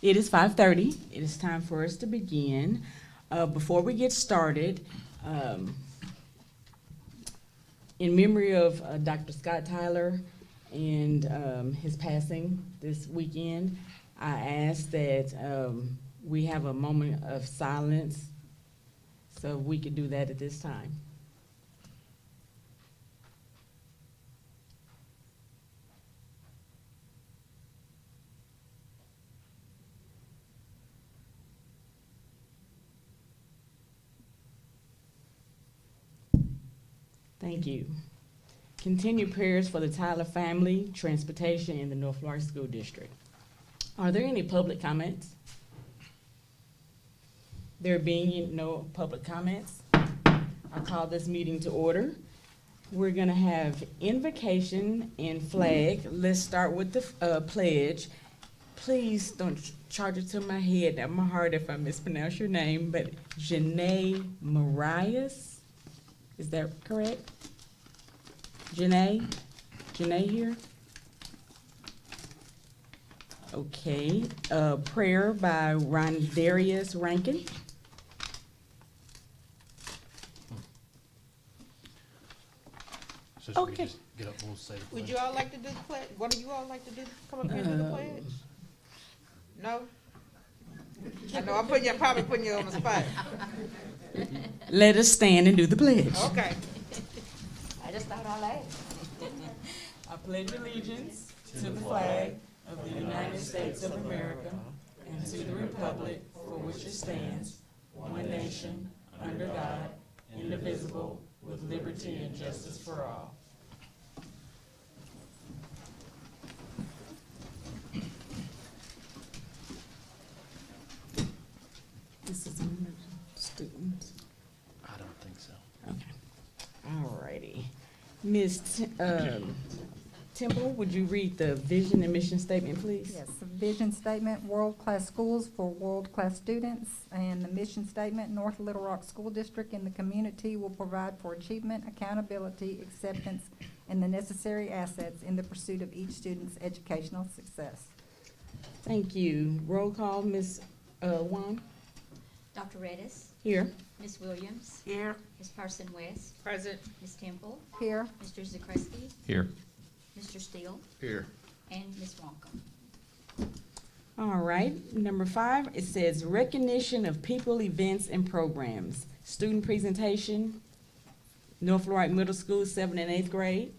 It is 5:30. It is time for us to begin. Before we get started, in memory of Dr. Scott Tyler and his passing this weekend, I ask that we have a moment of silence, so we could do that at this time. Thank you. Continued prayers for the Tyler family, transportation in the North Florida School District. Are there any public comments? There being no public comments, I'll call this meeting to order. We're going to have invocation and flag. Let's start with the pledge. Please don't charge it to my head, not my heart if I mispronounce your name, but Janae Marias. Is that correct? Janae? Janae here? Okay. Prayer by Rondarius Rankin. So Okay. we just get up and we'll say the pledge. Would you all like to do the pledge? What do you all like to do? Come up here and do the pledge? No? I know I'm probably putting you on the spot. Let us stand and do the pledge. Okay. I just thought I'd ask. I pledge allegiance to the flag of the United States of America and to the republic for which it stands, one nation, under God, indivisible, with liberty and justice for all. This is on the students. I don't think so. Okay. All righty. Ms. Temple, would you read the vision and mission statement, please? Yes, the vision statement, world-class schools for world-class students, and the mission statement, North Little Rock School District in the community will provide for achievement, accountability, acceptance, and the necessary assets in the pursuit of each student's educational success. Thank you. Roll call, Ms. Wong. Dr. Redis, Here. Ms. Williams, Here. Ms. Parson West, Present. Ms. Temple, Here, Mr. Zakreski, Here. Mr. Steele, Here. and Ms. Wonka. All right. Number 5, it says recognition of people, events, and programs. Student presentation, North Little Rock Middle School, 7th and 8th grade.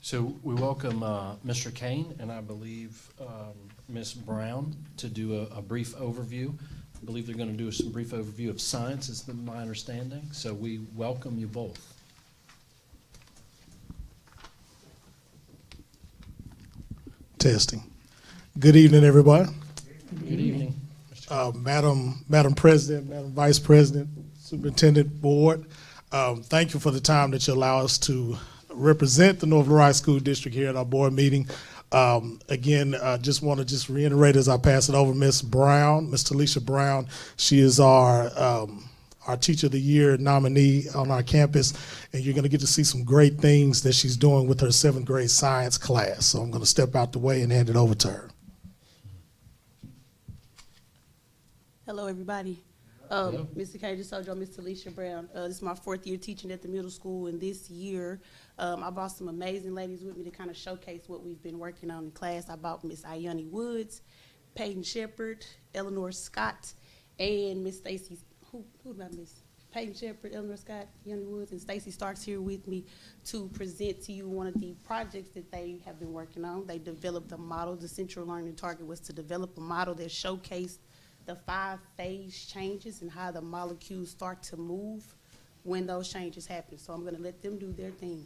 So we welcome Mr. Kane and I believe Ms. Brown to do a brief overview. I believe they're going to do some brief overview of science, is my understanding. So we welcome you both. Testing. Good evening, everybody. Good evening. Madam President, Madam Vice President, Superintendent, Board, thank you for the time that you allow us to represent the North Little Rock School District here at our board meeting. Again, just want to reiterate as I pass it over, Ms. Brown, Ms. Talisha Brown. She is our Teacher of the Year nominee on our campus, and you're going to get to see some great things that she's doing with her 7th grade science class. So I'm going to step out the way and hand it over to her. Hello, everybody. Hello. Mr. K, just told you I'm Ms. Talisha Brown. This is my 4th year teaching at the middle school, and this year I brought some amazing ladies with me to kind of showcase what we've been working on in class. I brought Miss Ayani Woods, Peyton Shepard, Eleanor Scott, and Miss Stacy. Who did I miss? Peyton Shepard, Eleanor Scott, Ayani Woods, and Stacy Starks here with me to present to you one of the projects that they have been working on. They developed a model. The central learning target was to develop a model that showcased the 5-phase changes and how the molecules start to move when those changes happen. So I'm going to let them do their thing.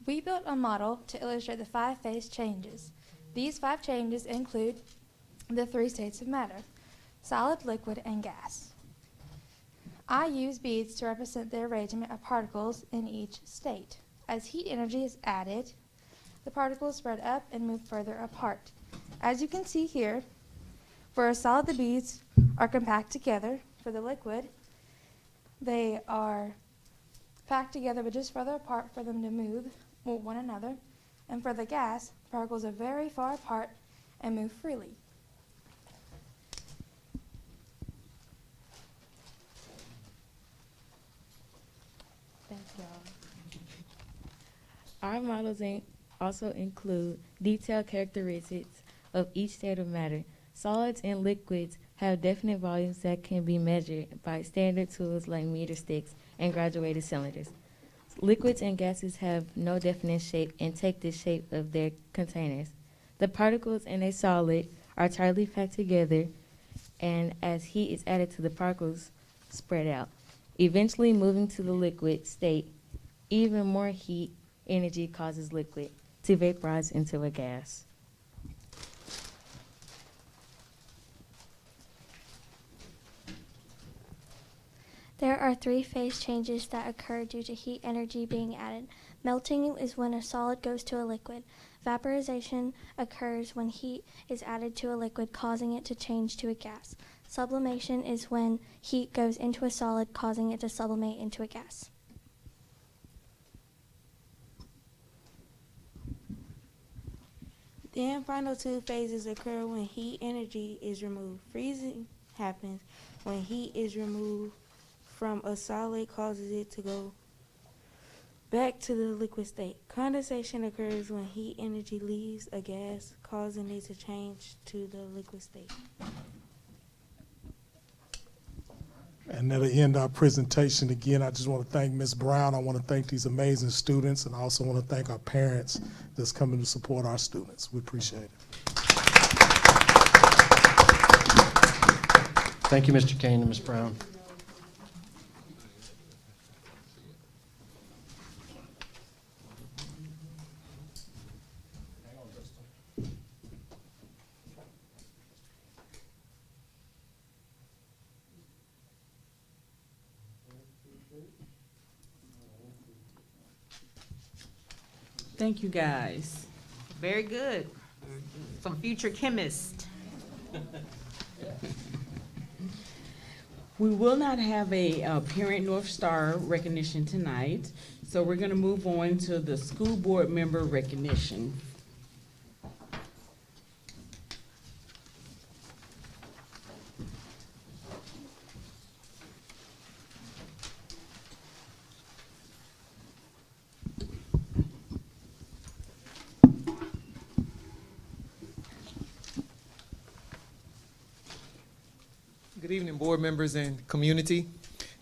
We built a model to illustrate the 5-phase changes. These 5 changes include the 3 states of matter: solid, liquid, and gas. I use beads to represent the arrangement of particles in each state. As heat energy is added, the particles spread up and move further apart. As you can see here, for a solid, the beads are compact together. For the liquid, they are packed together but just further apart for them to move with one another. And for the gas, particles are very far apart and move freely. Thank y'all. Our models also include detailed characteristics of each state of matter. Solids and liquids have definite volumes that can be measured by standard tools like meter sticks and graduated cylinders. Liquids and gases have no definite shape and take the shape of their containers. The particles in a solid are tightly packed together, and as heat is added to the particles, spread out, eventually moving to the liquid state. Even more heat energy causes liquid to vaporize into a gas. There are three phase changes that occur due to heat energy being added. Melting is when a solid goes to a liquid. Vaporization occurs when heat is added to a liquid, causing it to change to a gas. Sublimation is when heat goes into a solid, causing it to sublimate into a gas. The final two phases occur when heat energy is removed. Freezing happens when heat is removed from a solid, causes it to go back to the liquid state. Condensation occurs when heat energy leaves a gas, causing it to change to the liquid state. And that'll end our presentation. Again, I just want to thank Ms. Brown. I want to thank these amazing students, and I also want to thank our parents that's coming to support our students. We appreciate it. Thank you, Mr. Kane and Ms. Brown. Thank you, guys. Very good. Some future chemists. We will not have a Parent North Star recognition tonight, so we're going to move on to the school board member recognition. Good evening, board members and community.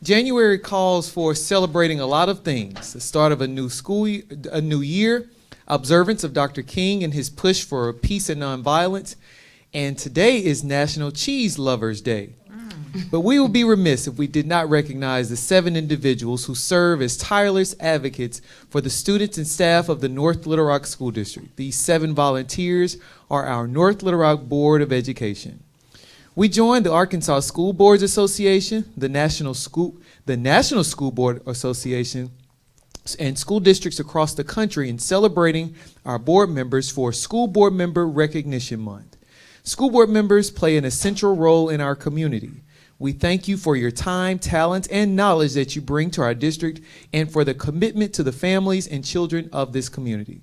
January calls for celebrating a lot of things. The start of a new year, observance of Dr. King and his push for peace and nonviolence, and today is National Cheese Lovers Day. But we would be remiss if we did not recognize the 7 individuals who serve as tireless advocates for the students and staff of the North Little Rock School District. These 7 volunteers are our North Little Rock Board of Education. We joined the Arkansas School Boards Association, the National School Board Association, and school districts across the country in celebrating our board members for School Board Member Recognition Month. School board members play an essential role in our community. We thank you for your time, talent, and knowledge that you bring to our district and for the commitment to the families and children of this community.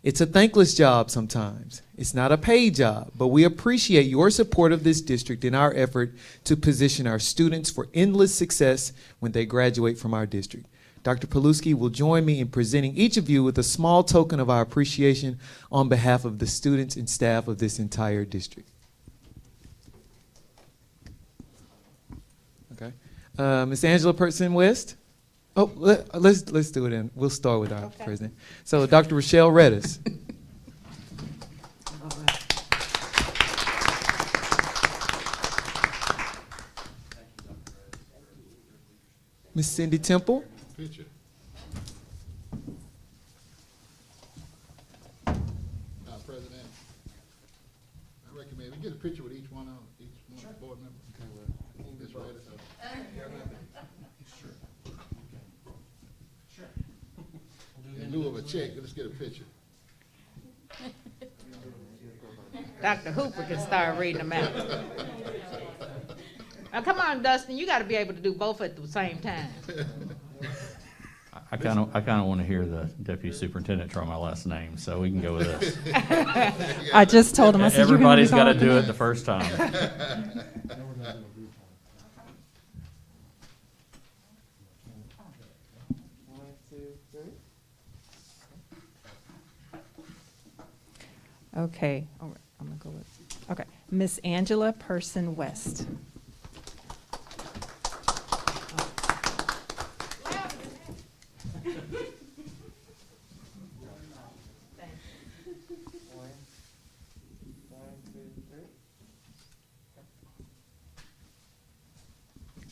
It's a thankless job sometimes. It's not a paid job, but we appreciate your support of this district in our effort to position our students for endless success when they graduate from our district. Dr. Paluski will join me in presenting each of you with a small token of our appreciation on behalf of the students and staff of this entire district. Okay. Ms. Angela Pertson-West. Oh, let's do it in. We'll start with our president. So, Dr. Rochelle Redis. Ms. Cindy Temple. Picture. President, I recommend we get a picture with each one of the board members. Okay, well, Ms. Redis. check. Let's get a picture. Dr. Hooper can start reading them out. Now, come on, Dustin, you gotta be able to do both at the same time. I kind of want to hear the deputy superintendent try my last name, so we can go with this. I just told him, I said, Everybody's got to do it the first time. Okay, all right, I'm gonna go with, okay, Miss Angela Person West.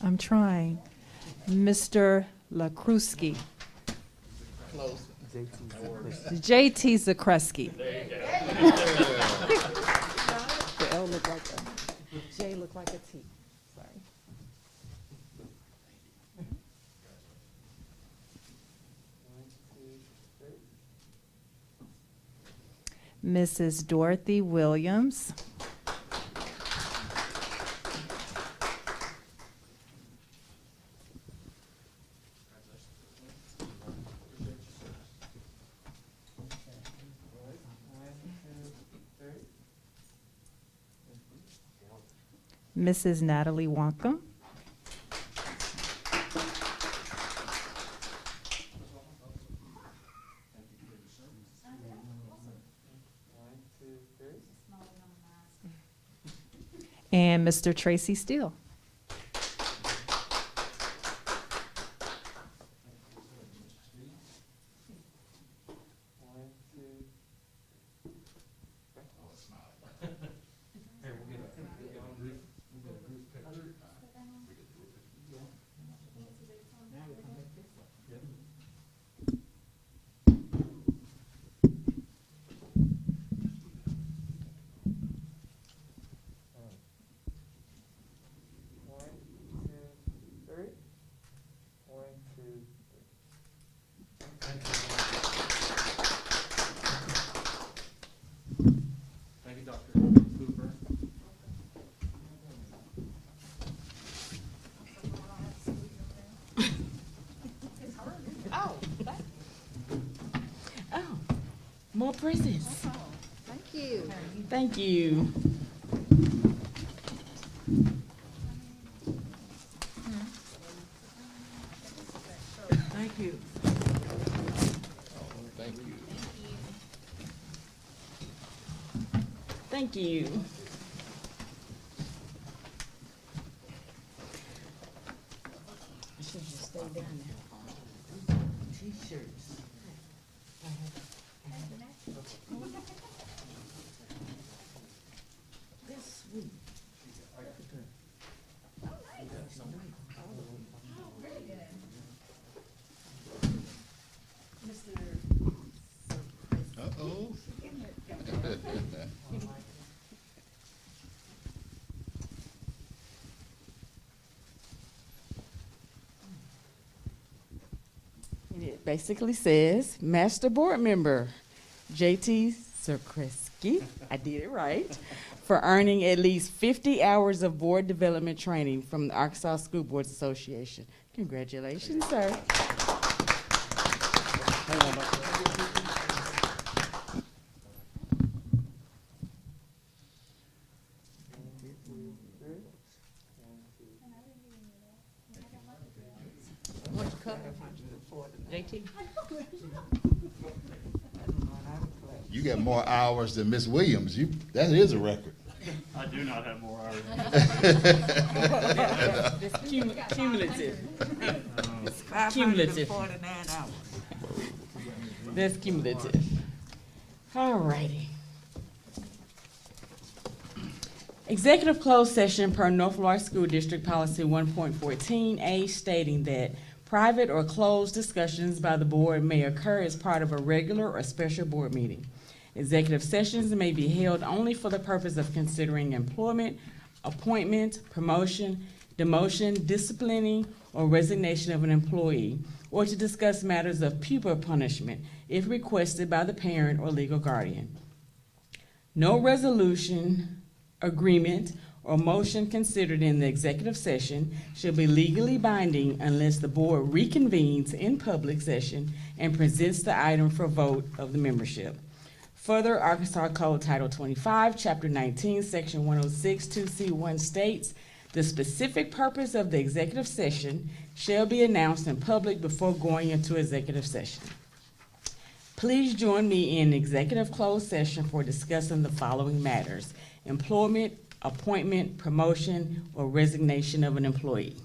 I'm trying. Mr. Lakruski. Close. JT Zakreski. The L look like a, the J look like a T. Sorry. Mrs. Dorothy Williams. Mrs. Natalie Wonka. And Mr. Tracy Steele. Thank you, Dr. Hooper. Oh, Oh, more presents. thank you. Thank you. Thank you. Thank you. Thank you. Should just stay down there. T-shirts. That's sweet. Uh-oh. And it basically says, Master Board Member, JT Zakreski, I did it right, for earning at least 50 hours of board development training from the Arkansas School Boards Association. Congratulations, sir. Hang on, Dr. What's your cover for JT? You got more hours than Miss Williams. That is a record. I do not have more hours. That's cumulative. It's Cumulative. 549 hours. That's cumulative. All righty. Executive closed session per North Florida School District Policy 1.14A stating that private or closed discussions by the board may occur as part of a regular or special board meeting. Executive sessions may be held only for the purpose of considering employment, appointment, promotion, demotion, disciplining, or resignation of an employee, or to discuss matters of pupil punishment, if requested by the parent or legal guardian. No resolution, agreement, or motion considered in the executive session shall be legally binding unless the board reconvenes in public session and presents the item for vote of the membership. Further, Arkansas Code Title 25, Chapter 19, Section 106, 2C1 states, the specific purpose of the executive session shall be announced in public before going into executive session. Please join me in executive closed session for discussing the following matters: employment, appointment, promotion, or resignation of an employee.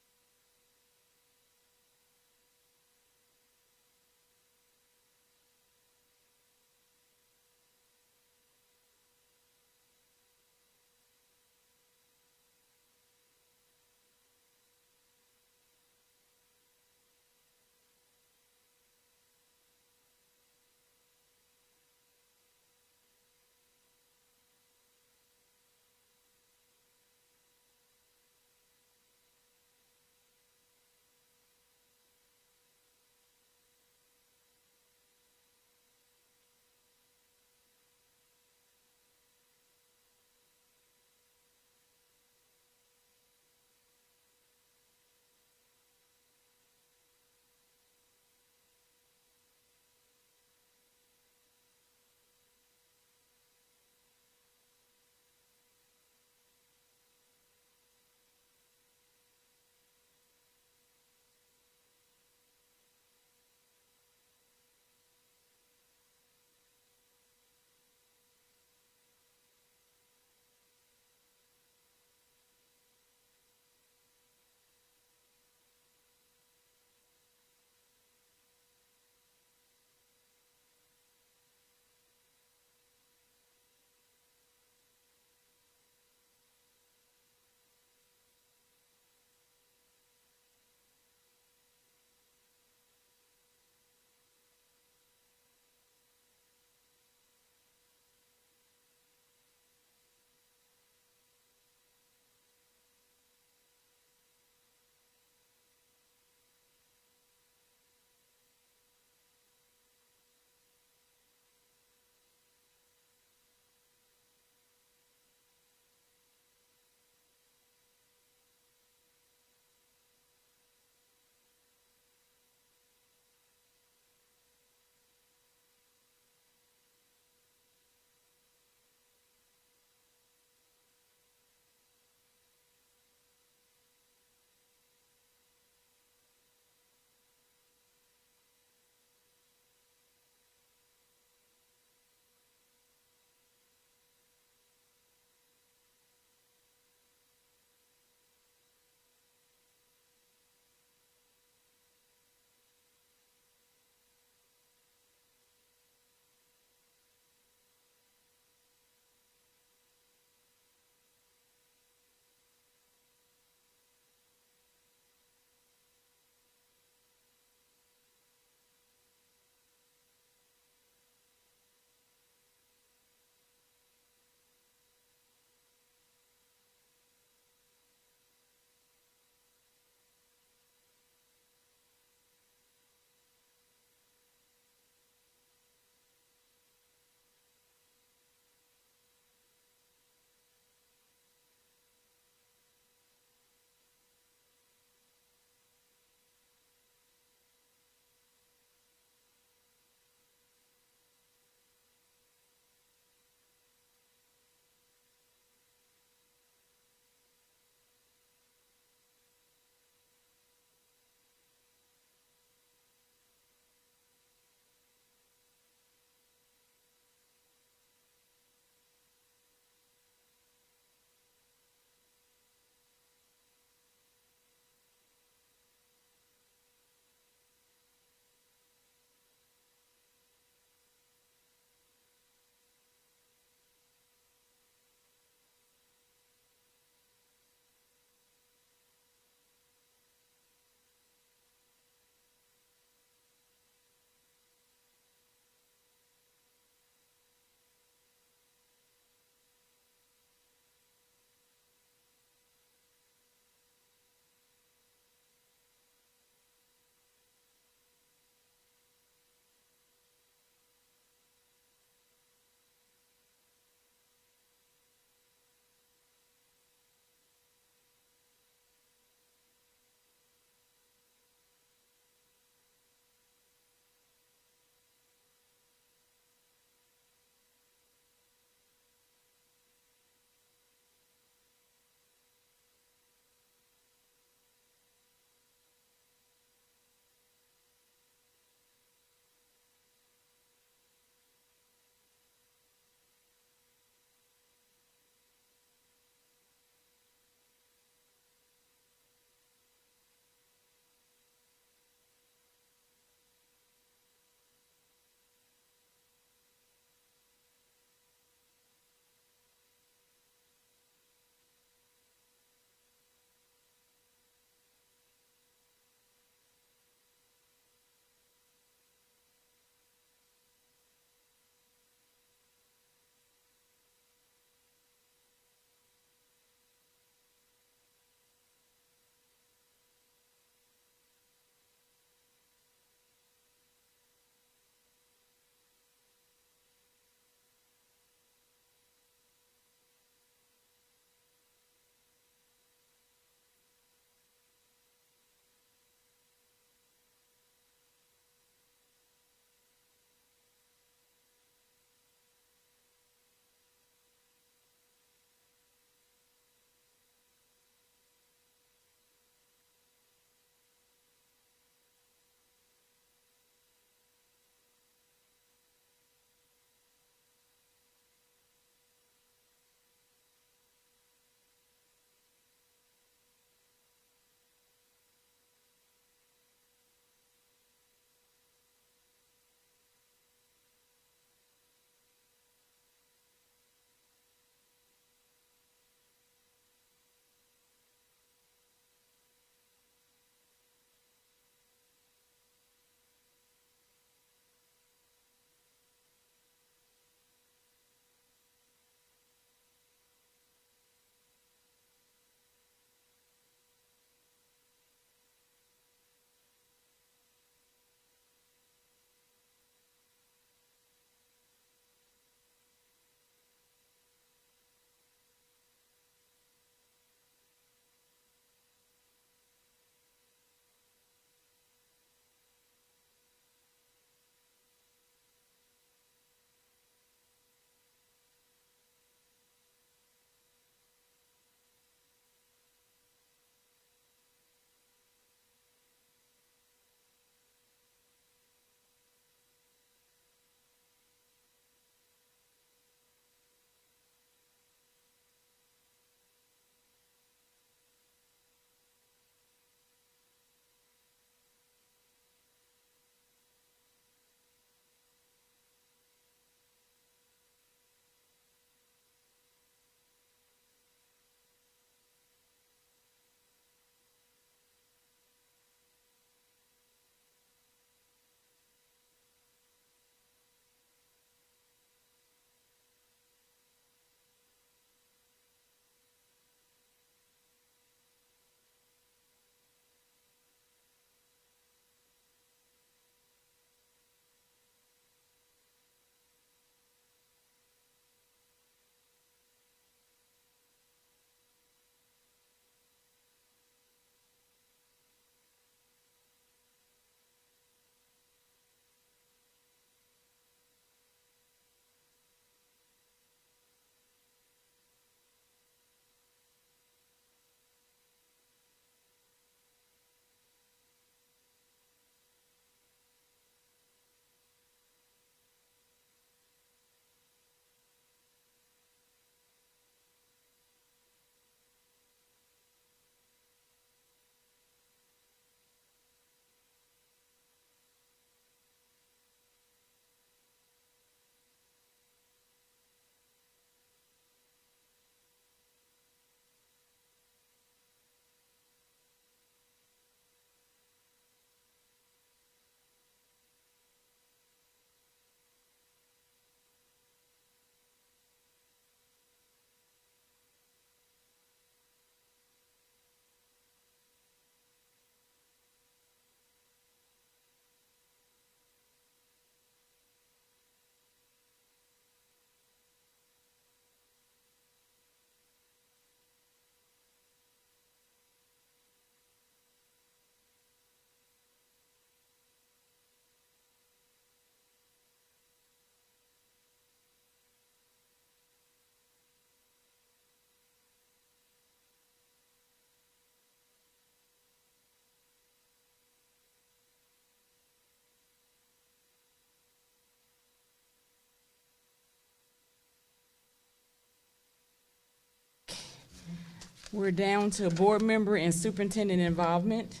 We're down to board member and superintendent involvement.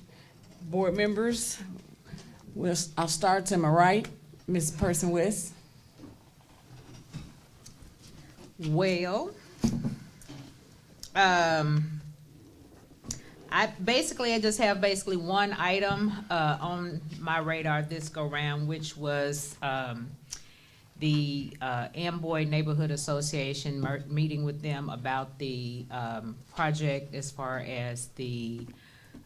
Board members, I'll start to my right, Ms. Person West. Well, I just have one item on my radar this go round, which was the Amboy Neighborhood Association meeting with them about the project as far as the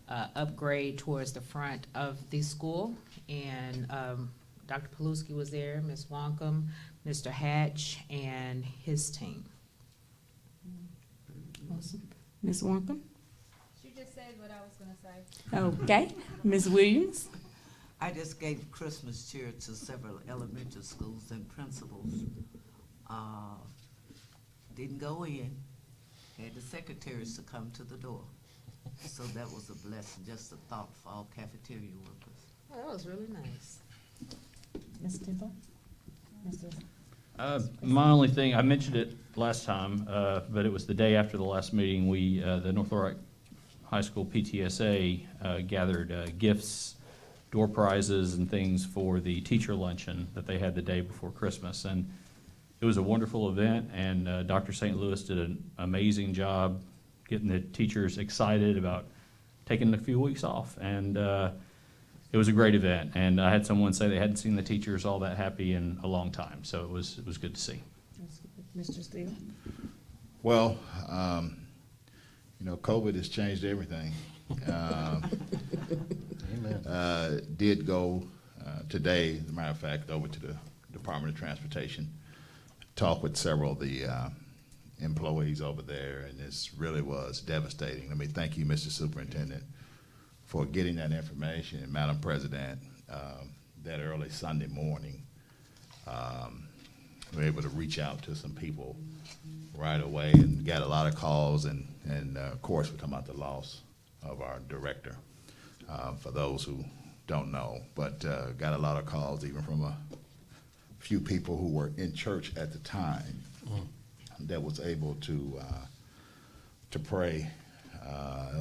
upgrade towards the front of the school. And Dr. Paluski was there, Ms. Wonkum, Mr. Hatch, and his team. Awesome. Ms. Wonkum? She just said what I was gonna say. Okay. Ms. Williams? I just gave Christmas cheer to several elementary schools and principals. Didn't go in, had the secretaries to come to the door. So that was a blessing, just a thought for all cafeteria workers. Oh, that was really nice. Ms. Temple? My only thing, I mentioned it last time, but it was the day after the last meeting, the North Little Rock High School PTSA gathered gifts, door prizes, and things for the teacher luncheon that they had the day before Christmas. And it was a wonderful event, and Dr. St. Louis did an amazing job getting the teachers excited about taking a few weeks off. And it was a great event, and I had someone say they hadn't seen the teachers all that happy in a long time, so it was good to see. Mr. Steele? Well, COVID has changed everything. Did go today, as a matter of fact, over to the Department of Transportation, talk with several of the employees over there, and this really was devastating. Let me thank you, Mr. Superintendent, for getting that information, and Madam President, that early Sunday morning. We were able to reach out to some people right away and got a lot of calls, and of course, we're talking about the loss of our director, for those who don't know, but got a lot of calls even from a few people who were in church at the time that was able to pray.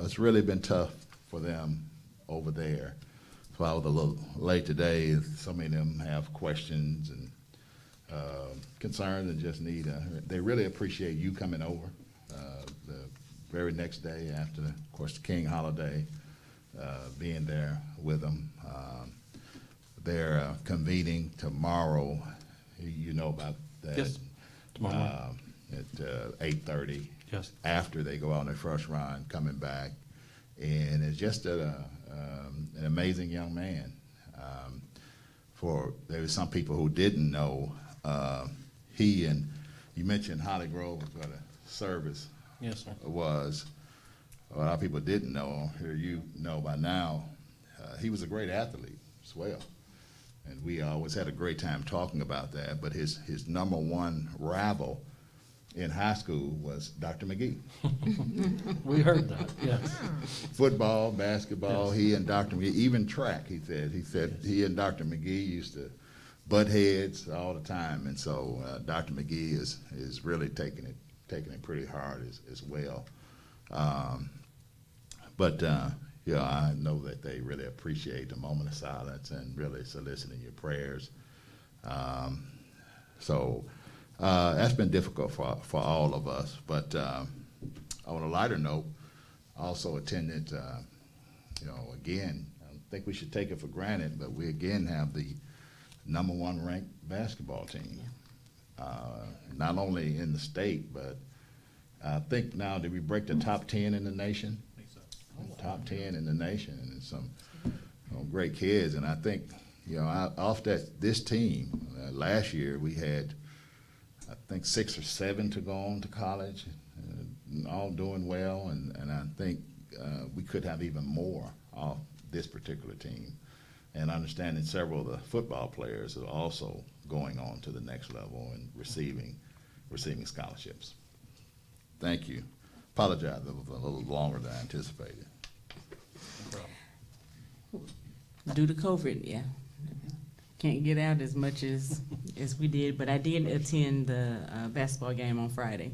It's really been tough for them over there. So I was a little late today. So many of them have questions and concerns and just need they really appreciate you coming over the very next day after, of course, the King holiday, being there with them. They're convening tomorrow. You know about that. Yes, tomorrow. At 8:30. Yes. After they go out on their first run, coming back. And it's just an amazing young man. There were some people who didn't know he and you mentioned Holly Grove was where the service Yes, sir. was. A lot of people didn't know. Here you know by now. He was a great athlete as well, and we always had a great time talking about that. But his number one rival in high school was Dr. McGee. We heard that, yes. Football, basketball, Yes. he and Dr. McGee, even track, he said Yes. he and Dr. McGee used to butt heads all the time. And so Dr. McGee is really taking it pretty hard as well. But I know that they really appreciate the moment of silence and really soliciting your prayers. That's been difficult for all of us. But on a lighter note, I also attended, again, I don't think we should take it for granted, but we again have the number one ranked basketball team. Not only in the state, but I think now, did we break the top 10 in the nation? I think so. Top 10 in the nation, and some great kids. And I think, off this team, last year we had, I think, 6 or 7 to go on to college, all doing well, and I think we could have even more off this particular team. And understanding several of the football players are also going on to the next level and receiving scholarships. Thank you. Apologize, it was a little longer than I anticipated. Due to COVID, yeah. Can't get out as much as we did, but I did attend the basketball game on Friday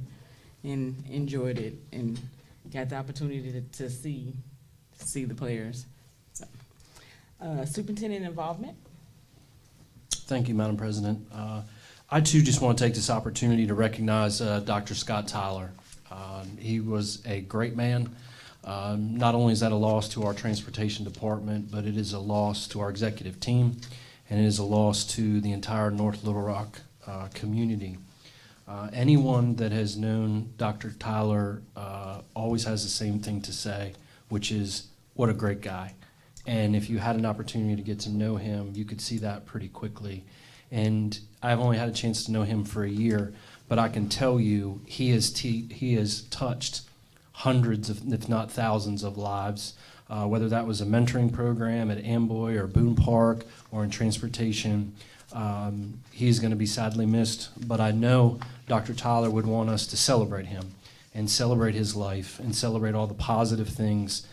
and enjoyed it and got the opportunity to see the players. So, superintendent involvement. Thank you, Madam President. I too just want to take this opportunity to recognize Dr. Scott Tyler. He was a great man. Not only is that a loss to our transportation department, but it is a loss to our executive team, and it is a loss to the entire North Little Rock community. Anyone that has known Dr. Tyler always has the same thing to say, which is, what a great guy. And if you had an opportunity to get to know him, you could see that pretty quickly. And I've only had a chance to know him for a year, but I can tell you he has touched hundreds of, if not thousands of lives, whether that was a mentoring program at Amboy or Boone Park or in transportation. He's going to be sadly missed, but I know Dr. Tyler would want us to celebrate him and celebrate his life and celebrate all the positive things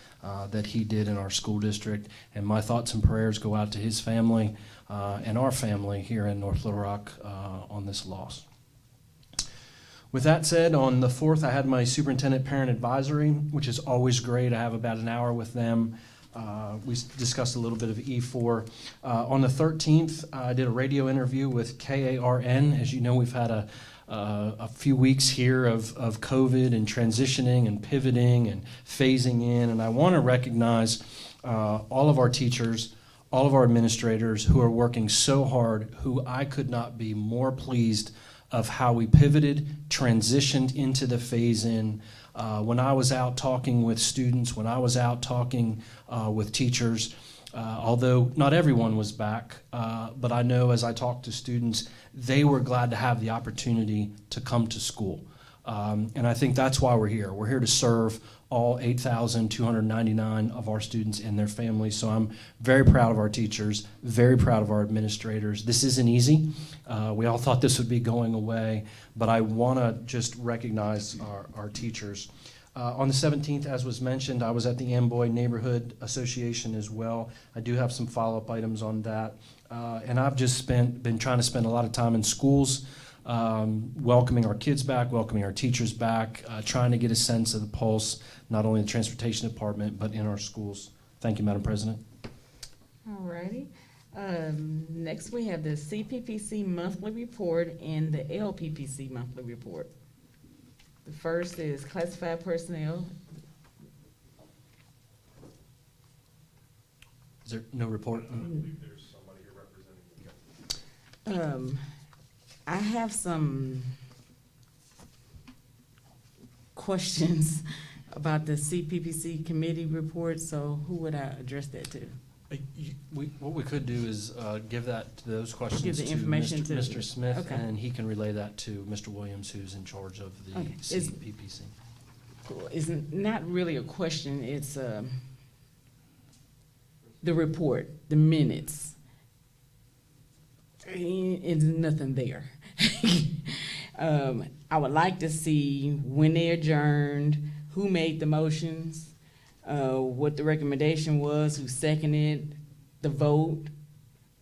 that he did in our school district. And my thoughts and prayers go out to his family and our family here in North Little Rock on this loss. With that said, on the 4th, I had my superintendent parent advisory, which is always great. I have about an hour with them. We discussed a little bit of E4. On the 13th, I did a radio interview with KARN. As you know, we've had a few weeks here of COVID and transitioning and pivoting and phasing in. And I want to recognize all of our teachers, all of our administrators who are working so hard, who I could not be more pleased of how we pivoted, transitioned into the phase-in. When I was out talking with students, when I was out talking with teachers, although not everyone was back, but I know as I talked to students, they were glad to have the opportunity to come to school. And I think that's why we're here. We're here to serve all 8,299 of our students and their families. So I'm very proud of our teachers, very proud of our administrators. This isn't easy. We all thought this would be going away, but I want to just recognize our teachers. On the 17th, as was mentioned, I was at the Amboy Neighborhood Association as well. I do have some follow-up items on that. And I've just been trying to spend a lot of time in schools, welcoming our kids back, welcoming our teachers back, trying to get a sense of the pulse, not only in the transportation department, but in our schools. Thank you, Madam President. All righty. Next, we have the CPPC monthly report and the LPPC monthly report. The first is classified personnel. Is there no report? I believe there's somebody here representing the I have some questions about the CPPC committee report, so who would I address that to? What we could do is give those questions Give the to information to Mr. Smith, okay. and he can relay that to Mr. Williams, who's in charge of the Okay. CPPC. Cool. It's not really a question, it's the report, the minutes. It's nothing there. I would like to see when they adjourned, who made the motions, what the recommendation was, who seconded the vote,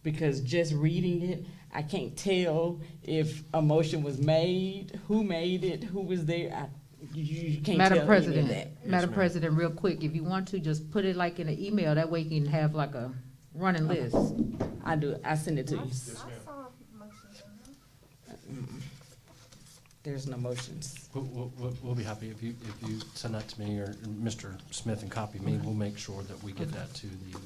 because just reading it, I can't tell if a motion was made, who made it, who was there. You can't Madam tell President, any of that. Madam President, real quick, if you want to, just put it like in an email, that way you can have like a running list. I do, I send it to you. There's no motions. We'll be happy if you send that to me, or Mr. Smith and copy me. We'll make sure that we get that to the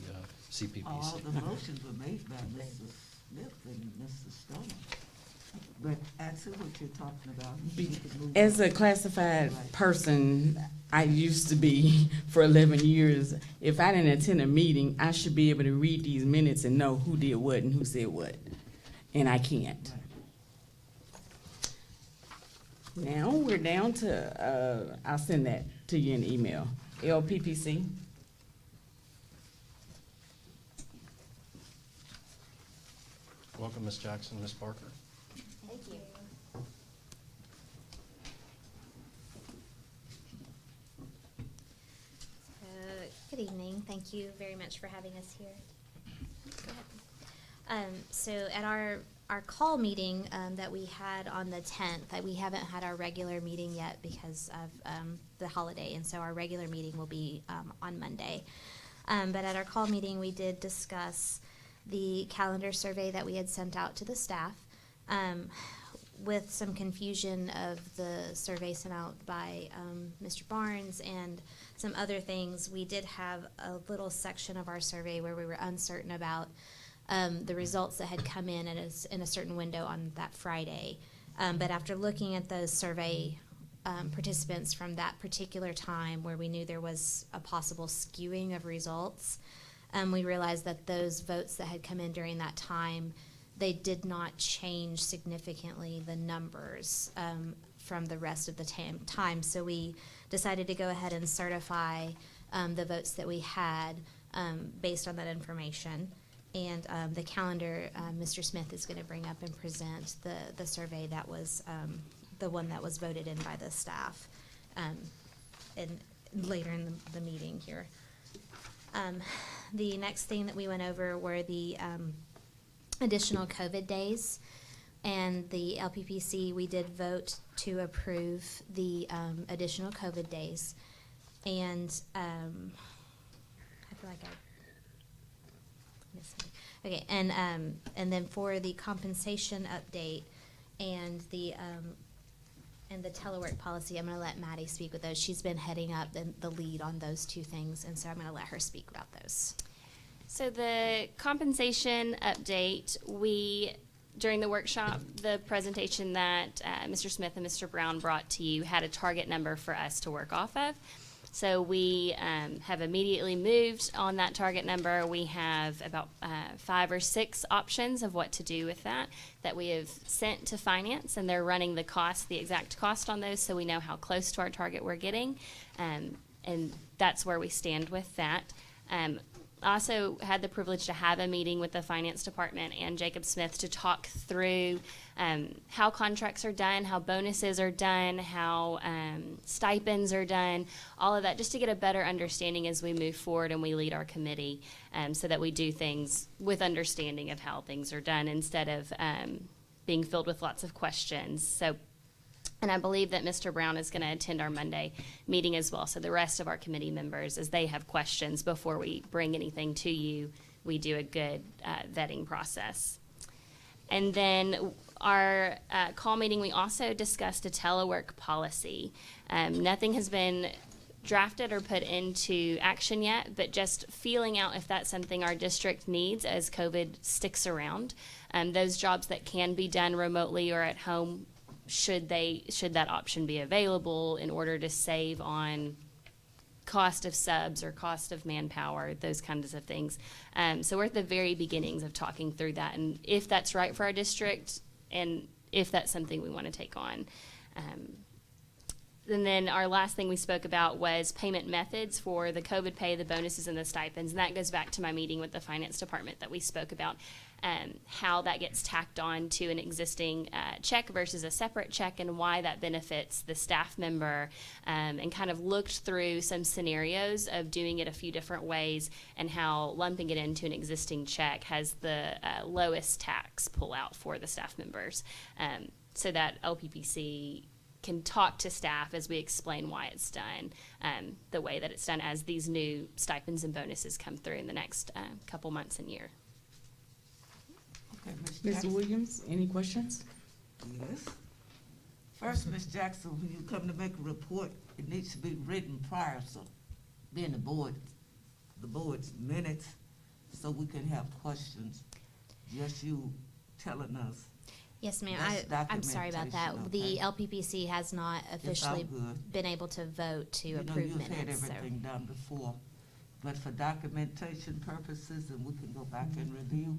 CPPC. All the motions were made by Mr. Smith and Mr. Stone. But actually what you're talking about. you could move As on. a classified person, I used to be for 11 years. If I didn't attend a meeting, I should be able to read these minutes and know who did what and who said what. And I can't. Now we're down to, I'll send that to you in email. LPPC. Welcome, Ms. Jackson, Ms. Parker. Thank you. Good evening. Thank you very much for having us here. So at our call meeting that we had on the 10th, we haven't had our regular meeting yet because of the holiday, and so our regular meeting will be on Monday. But at our call meeting, we did discuss the calendar survey that we had sent out to the staff. With some confusion of the survey sent out by Mr. Barnes and some other things, we did have a little section of our survey where we were uncertain about the results that had come in in a certain window on that Friday. But after looking at those survey participants from that particular time where we knew there was a possible skewing of results, we realized that those votes that had come in during that time, they did not change significantly the numbers from the rest of the time. So we decided to go ahead and certify the votes that we had based on that information. And the calendar, Mr. Smith is going to bring up and present the survey that was the one that was voted in by the staff and later in the meeting here. The next thing that we went over were the additional COVID days, and the LPPC, we did vote to approve the additional COVID days, and I feel like I missed it. Okay, and then for the compensation update and the telework policy, I'm going to let Maddie speak with those. She's been heading up the lead on those two things, and so I'm going to let her speak about those. So the compensation update, during the workshop, the presentation that Mr. Smith and Mr. Brown brought to you had a target number for us to work off of. So we have immediately moved on that target number. We have about 5 or 6 options of what to do with that we have sent to finance, and they're running the exact cost on those, so we know how close to our target we're getting, and that's where we stand with that. I also had the privilege to have a meeting with the finance department and Jacob Smith to talk through how contracts are done, how bonuses are done, how stipends are done, all of that, just to get a better understanding as we move forward and we lead our committee, so that we do things with understanding of how things are done instead of being filled with lots of questions. And I believe that Mr. Brown is going to attend our Monday meeting as well. So the rest of our committee members, as they have questions before we bring anything to you, we do a good vetting process. And then our call meeting, we also discussed a telework policy. Nothing has been drafted or put into action yet, but just feeling out if that's something our district needs as COVID sticks around. Those jobs that can be done remotely or at home, should that option be available in order to save on cost of subs or cost of manpower, those kinds of things. So we're at the very beginnings of talking through that, and if that's right for our district and if that's something we want to take on. And then our last thing we spoke about was payment methods for the COVID pay, the bonuses, and the stipends. And that goes back to my meeting with the finance department that we spoke about, how that gets tacked on to an existing check versus a separate check, and why that benefits the staff member, and kind of looked through some scenarios of doing it a few different ways and how lumping it into an existing check has the lowest tax pull out for the staff members, so that LPPC can talk to staff as we explain why it's done the way that it's done as these new stipends and bonuses come through in the next couple months and year. Okay, Ms. Williams, any questions? Yes. First, Ms. Jackson, when you come to make a report, it needs to be written prior, so being the board's minutes, so we can have questions. Just you telling us. Yes, ma'am. That's I'm sorry about that. documentation, okay? The LPPC has not officially been able to vote to approve minutes. You've had everything done before, but for documentation purposes, and we can go back and review.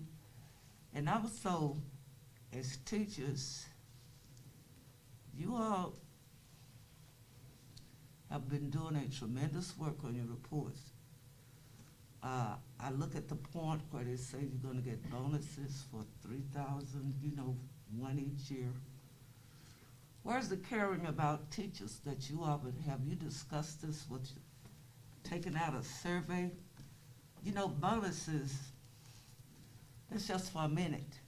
And also, as teachers, you all have been doing a tremendous work on your reports. I look at the point where they say you're gonna get bonuses for 3,000, one each year. Where's the caring about teachers that you all would have? You discussed this with taking out a survey? Bonuses That's just for a minute.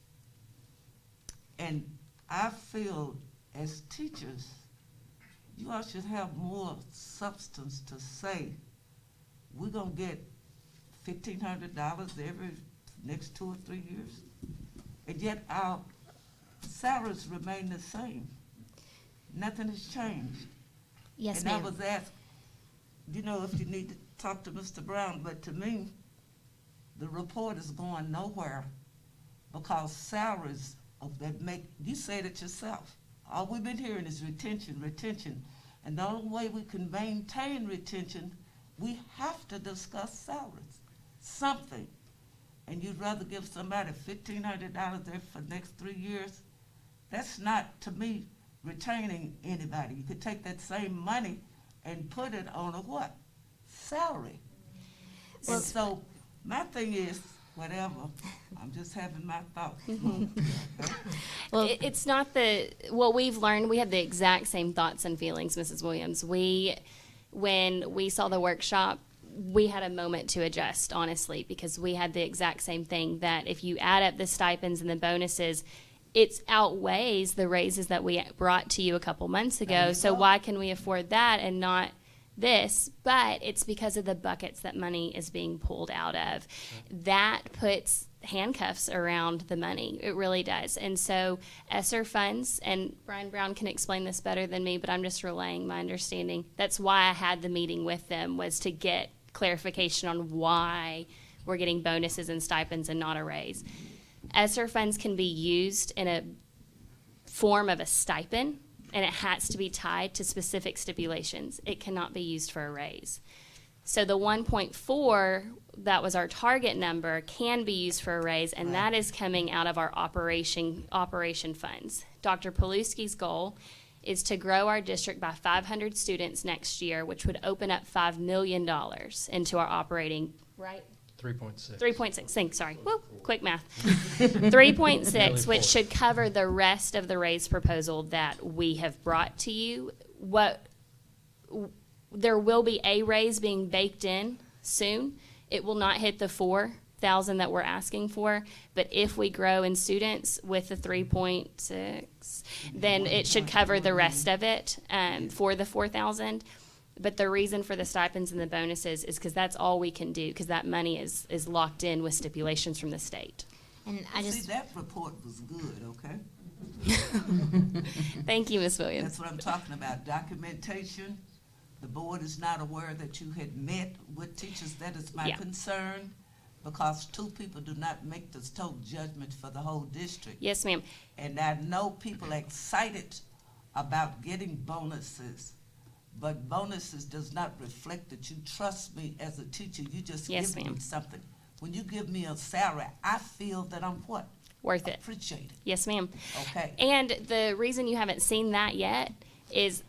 And I feel as teachers, you all should have more substance to say, we're gonna get $1,500 every next 2 or 3 years. And yet our salaries remain the same. Nothing has changed. Yes, and ma'am. I was asked, you know, if you need to talk to Mr. Brown, but to me, the report is going nowhere because salaries of that make, you said it yourself. All we've been hearing is retention, retention. And the only way we can maintain retention, we have to discuss salaries, something. And you'd rather give somebody $1,500 there for the next 3 years? That's not, to me, retaining anybody. You could take that same money and put it on a what? Salary. And so my thing is, whatever, I'm just having my thoughts. Well, it's not what we've learned, we have the exact same thoughts and feelings, Mrs. Williams. When we saw the workshop, we had a moment to adjust, honestly, because we had the exact same thing, that if you add up the stipends and the bonuses, it outweighs the raises that we brought to you a couple months ago. So why can we afford that and not this? But it's because of the buckets that money is being pulled out of. That puts handcuffs around the money. It really does. And so ESSER funds, and Brian Brown can explain this better than me, but I'm just relaying my understanding. That's why I had the meeting with them, was to get clarification on why we're getting bonuses and stipends and not a raise. ESSER funds can be used in a form of a stipend, and it has to be tied to specific stipulations. It cannot be used for a raise. So the 1.4, that was our target number, can be used for a raise, and that is coming out of our operation funds. Dr. Paluski's goal is to grow our district by 500 students next year, which would open up $5 million into our operating, right? 3.6. 3.6, thanks, sorry. Woo, quick math. 3.6, which should cover the rest of the raise proposal that we have brought to you. There will be a raise being baked in soon. It will not hit the 4,000 that we're asking for, but if we grow in students with the 3.6, then it should cover the rest of it for the 4,000. But the reason for the stipends and the bonuses is because that's all we can do, because that money is locked in with stipulations from the state. And I just See, that report was good, okay? Thank you, Ms. Williams. That's what I'm talking about, documentation. The board is not aware that you had met with teachers. That is my concern, because 2 people do not make the total judgment for the whole district. Yes, ma'am. And I know people are excited about getting bonuses, but bonuses does not reflect that you trust me as a teacher. You just give me something. When you give me a salary, I feel that I'm what? Worth it. Appreciate it. Yes, ma'am. Okay. And the reason you haven't seen that yet is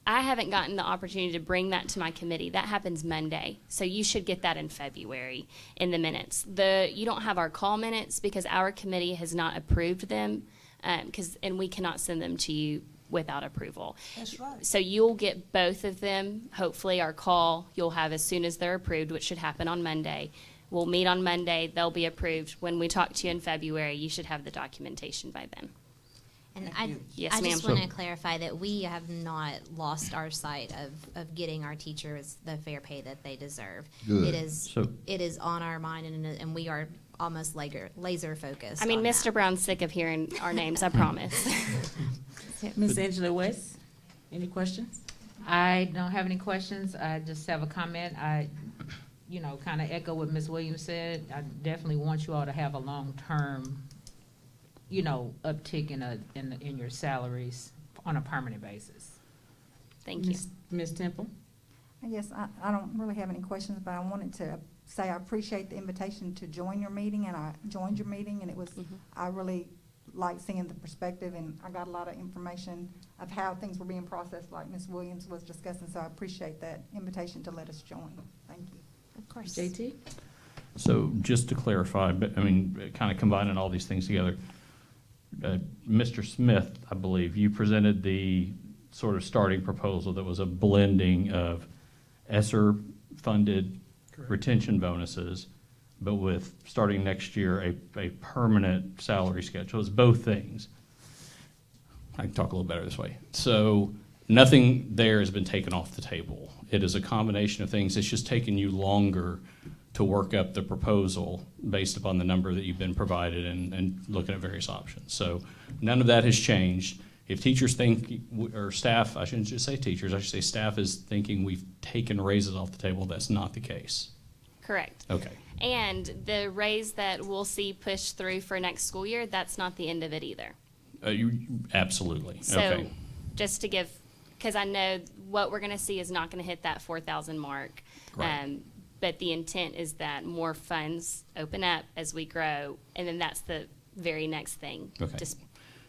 I haven't gotten the opportunity to bring that to my committee. That happens Monday. So you should get that in February in the minutes. You don't have our call minutes because our committee has not approved them, and we cannot send them to you without approval. That's right. So you'll get both of them. Hopefully our call you'll have as soon as they're approved, which should happen on Monday. We'll meet on Monday. They'll be approved. When we talk to you in February, you should have the documentation by then. And Yes, I ma'am. just want to clarify that we have not lost our sight of getting our teachers the fair pay that they deserve. Good. It is on our mind, and we are almost laser focused. I mean, on Mr. that. Brown's sick of hearing our names, I promise. Ms. Angela West, any questions? I don't have any questions. I just have a comment. I kind of echo what Ms. Williams said. I definitely want you all to have a long-term, uptick in your salaries on a permanent basis. Thank you. Ms. Temple? Yes, I don't really have any questions, but I wanted to say I appreciate the invitation to join your meeting, and I joined your meeting, and it was, I really liked seeing the perspective, and I got a lot of information of how things were being processed, like Ms. Williams was discussing, so I appreciate that invitation to let us join. Thank you. Of course. JT? So just to clarify, but I mean, kind of combining all these things together, Mr. Smith, I believe, you presented the sort of starting proposal that was a blending of ESSER-funded retention bonuses but with starting next year, a permanent salary schedule. It's both things. I can talk a little better this way. So nothing there has been taken off the table. It is a combination of things. It's just taken you longer to work up the proposal based upon the number that you've been provided and looking at various options. So none of that has changed. If teachers think, or staff, I shouldn't just say teachers, I should say staff is thinking we've taken raises off the table, that's not the case. Correct. Okay. And the raise that we'll see pushed through for next school year, that's not the end of it either. Absolutely. So Okay. just to give, because I know what we're going to see is not going to hit that 4,000 mark. Right. But the intent is that more funds open up as we grow, and then that's the very next thing. Okay.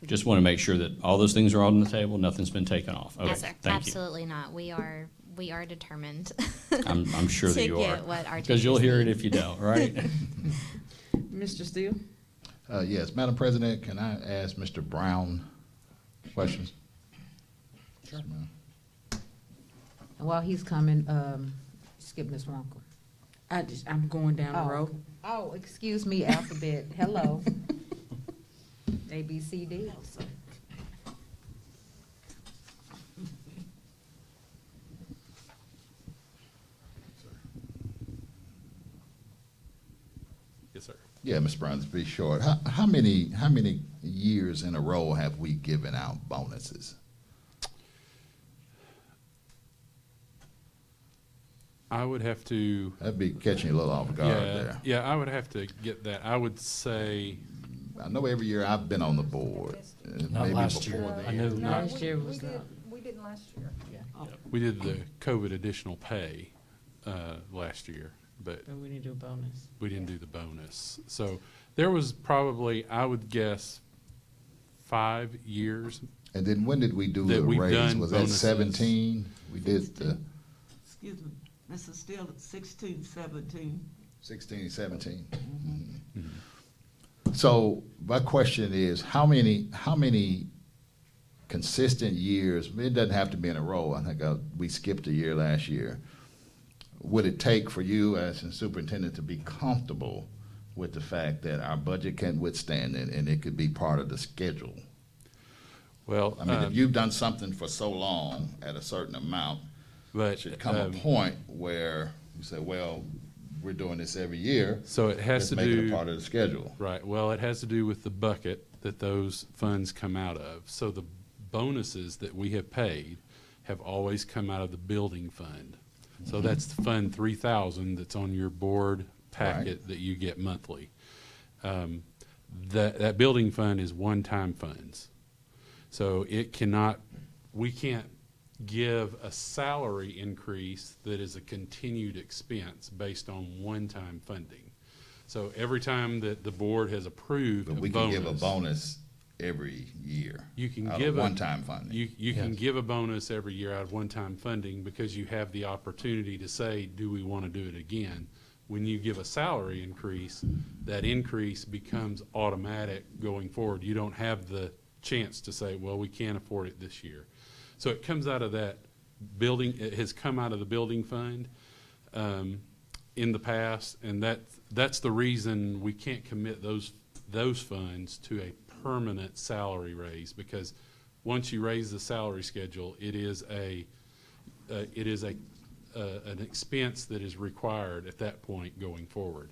Just want to make sure that all those things are on the table, nothing's been taken off. Okay. Yes, sir. Thank Absolutely not. We are determined. you. I'm sure that to you get are. what our Because you'll teachers hear it need. if you don't, right? Mr. Steele? Yes, Madam President, can I ask Mr. Brown questions? Sure. And while he's coming, skip Ms. Ronco. I'm going down the row. Oh, excuse me, alphabet. Hello. A, B, C, D. Yes, sir. Yeah, Ms. Brown, to be short, how many years in a row have we given out bonuses? I would have to. That'd be catching you a little off guard there. Yeah, I would have to get that. I would say. I know every year I've been on the board. Not maybe last before year. then. I know No, Last year we was did, not. we didn't last year. We did the COVID additional pay last year, but But we need to do a bonus. we didn't do the bonus. So there was probably, I would guess, 5 years. And then when did we do that the we've raise? done Was that bonuses. 17? We did the Excuse me, Mrs. Steele, 16, 17. 16, 17. So my question is, how many consistent years, it doesn't have to be in a row, I think we skipped a year last year, would it take for you as a superintendent to be comfortable with the fact that our budget can withstand it and it could be part of the schedule? Well, I mean, if you've done something for so long at a certain amount, but it should come a point where you say, well, we're doing this every year. So it has to let's make it do a part of the schedule. Right. Well, it has to do with the bucket that those funds come out of. So the bonuses that we have paid have always come out of the building fund. So that's the Fund 3000 that's on your board packet that you get monthly. That building fund is one-time funds. So we can't give a salary increase that is a continued expense based on one-time funding. So every time that the board has approved But a we bonus, can give a bonus every year. you can out give of a one-time funding. You can give a bonus every year out of one-time funding because you have the opportunity to say, do we want to do it again? When you give a salary increase, that increase becomes automatic going forward. You don't have the chance to say, well, we can't afford it this year. So it comes out of that building, it has come out of the building fund in the past, and that's the reason we can't commit those funds to a permanent salary raise, because once you raise the salary schedule, it is an expense that is required at that point going forward.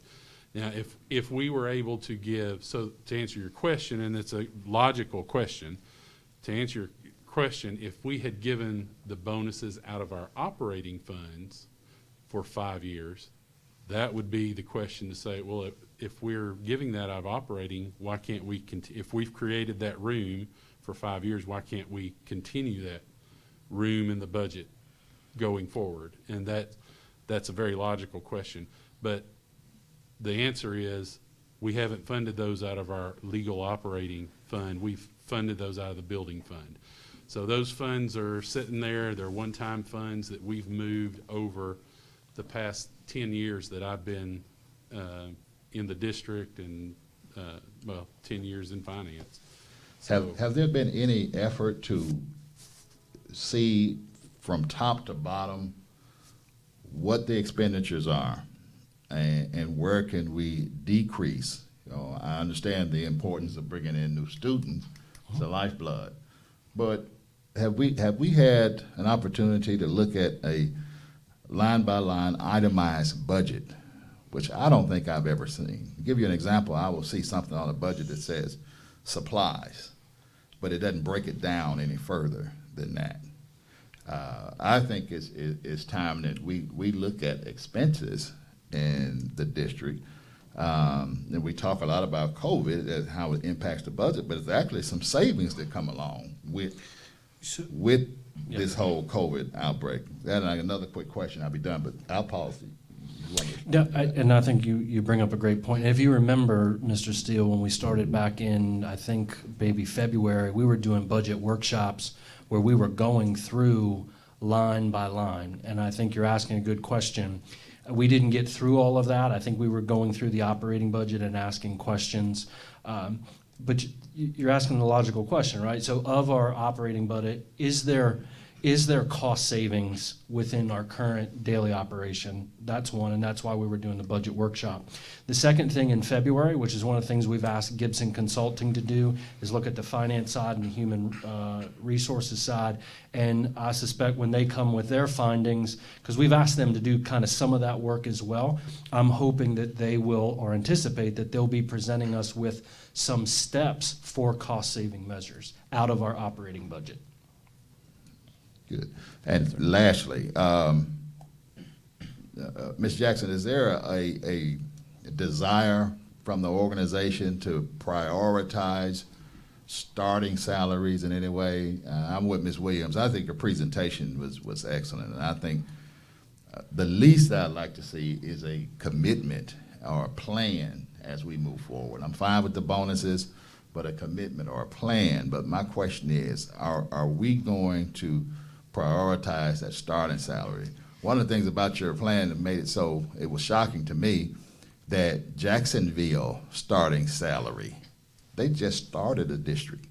Now, if we were able to give, so to answer your question, and it's a logical question, to answer your question, if we had given the bonuses out of our operating funds for 5 years, that would be the question to say, well, if we're giving that out of operating, why can't we, if we've created that room for 5 years, why can't we continue that room in the budget going forward? And that's a very logical question. But the answer is we haven't funded those out of our legal operating fund. We've funded those out of the building fund. So those funds are sitting there. They're one-time funds that we've moved over the past 10 years that I've been in the district and, 10 years in finance. So, Have there been any effort to see from top to bottom what the expenditures are and where can we decrease? I understand the importance of bringing in new students, it's the lifeblood, but have we had an opportunity to look at a line by line itemized budget, which I don't think I've ever seen? To give you an example, I will see something on a budget that says supplies, but it doesn't break it down any further than that. I think it's time that we look at expenses in the district. And we talk a lot about COVID and how it impacts the budget, but it's actually some savings that come along with this whole COVID outbreak. And another quick question, I'll be done, but I'll pause. Yeah, and I think you bring up a great point. If you remember, Mr. Steele, when we started back in, I think, maybe February, we were doing budget workshops where we were going through line by line. And I think you're asking a good question. We didn't get through all of that. I think we were going through the operating budget and asking questions. But you're asking the logical question, right? So of our operating budget, is there cost savings within our current daily operation? That's one, and that's why we were doing the budget workshop. The second thing in February, which is one of the things we've asked Gibson Consulting to do, is look at the finance side and the human resources side. And I suspect when they come with their findings, because we've asked them to do kind of some of that work as well, I'm hoping that they will, or anticipate that they'll be presenting us with some steps for cost-saving measures out of our operating budget. Good. And lastly, Ms. Jackson, is there a desire from the organization to prioritize starting salaries in any way? I'm with Ms. Williams. I think her presentation was excellent, and I think the least I'd like to see is a commitment or a plan as we move forward. I'm fine with the bonuses, but a commitment or a plan. But my question is, are we going to prioritize that starting salary? One of the things about your plan that made it so it was shocking to me that Jacksonville starting salary, they just started a district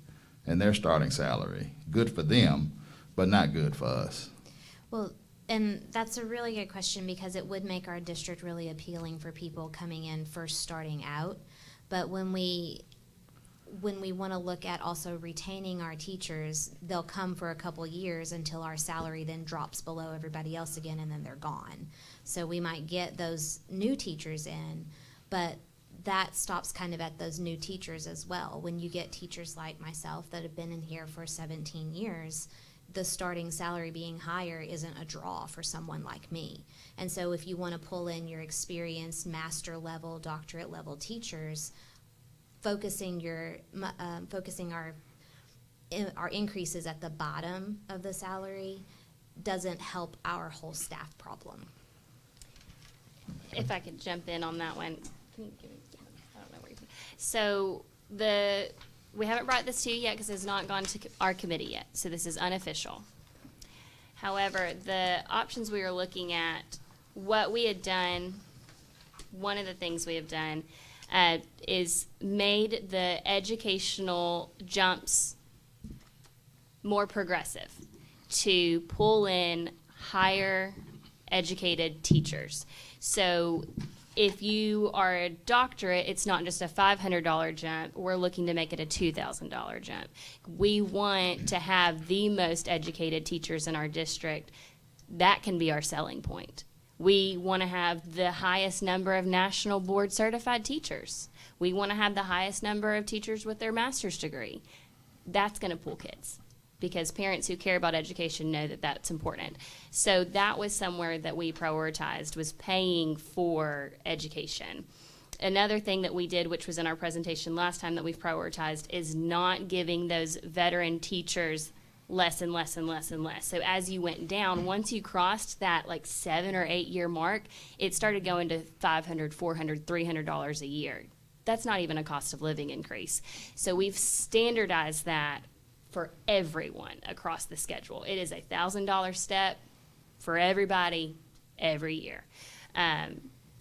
and their starting salary, good for them, but not good for us. Well, and that's a really good question because it would make our district really appealing for people coming in first starting out. But when we want to look at also retaining our teachers, they'll come for a couple years until our salary then drops below everybody else again, and then they're gone. So we might get those new teachers in, but that stops kind of at those new teachers as well. When you get teachers like myself that have been in here for 17 years, the starting salary being higher isn't a draw for someone like me. And so if you want to pull in your experienced master level, doctorate level teachers, focusing our increases at the bottom of the salary doesn't help our whole staff problem. If I could jump in on that one. Can you give me, I don't know where you put it. So we haven't brought this to you yet because it's not gone to our committee yet. So this is unofficial. However, the options we were looking at, what we had done, one of the things we have done is made the educational jumps more progressive to pull in higher educated teachers. So if you are a doctorate, it's not just a $500 jump. We're looking to make it a $2,000 jump. We want to have the most educated teachers in our district. That can be our selling point. We want to have the highest number of national board certified teachers. We want to have the highest number of teachers with their master's degree. That's going to pull kids because parents who care about education know that that's important. So that was somewhere that we prioritized, was paying for education. Another thing that we did, which was in our presentation last time that we've prioritized, is not giving those veteran teachers less and less and less and less. So as you went down, once you crossed that like 7 or 8 year mark, it started going to $500, $400, $300 a year. That's not even a cost of living increase. So we've standardized that for everyone across the schedule. It is a $1,000 step for everybody every year.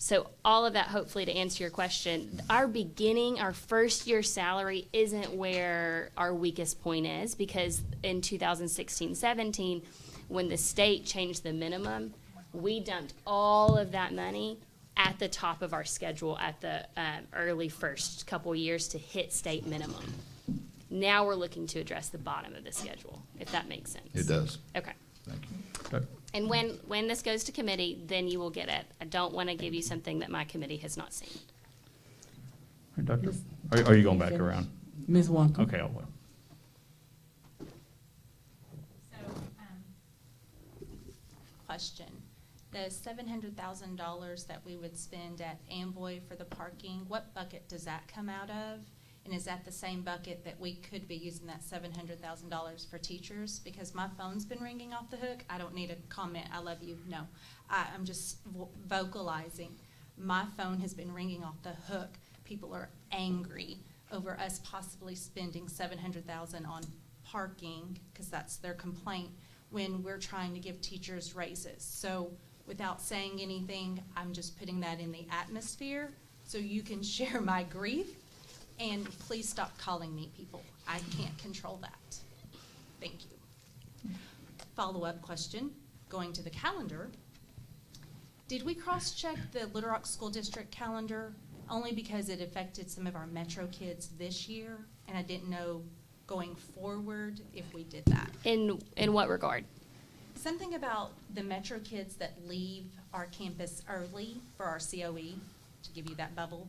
So all of that, hopefully, to answer your question, our first year salary isn't where our weakest point is, because in 2016-17, when the state changed the minimum, we dumped all of that money at the top of our schedule at the early first couple years to hit state minimum. Now we're looking to address the bottom of the schedule, if that makes sense. It does. Okay. Thank you. Okay. And when this goes to committee, then you will get it. I don't want to give you something that my committee has not seen. Hey, Doctor, are you going back around? Ms. Wonka. Okay, I'll wait. Question. The $700,000 that we would spend at Amboy for the parking, what bucket does that come out of? And is that the same bucket that we could be using that $700,000 for teachers? Because my phone's been ringing off the hook. I don't need a comment, I love you, no. I'm just vocalizing. My phone has been ringing off the hook. People are angry over us possibly spending $700,000 on parking, because that's their complaint, when we're trying to give teachers raises. So without saying anything, I'm just putting that in the atmosphere so you can share my grief. And please stop calling me people. I can't control that. Thank you. Follow-up question, going to the calendar. Did we cross-check the Little Rock School District calendar? Only because it affected some of our Metro kids this year, and I didn't know going forward if we did that. In what regard? Something about the Metro kids that leave our campus early for our COE, to give you that bubble.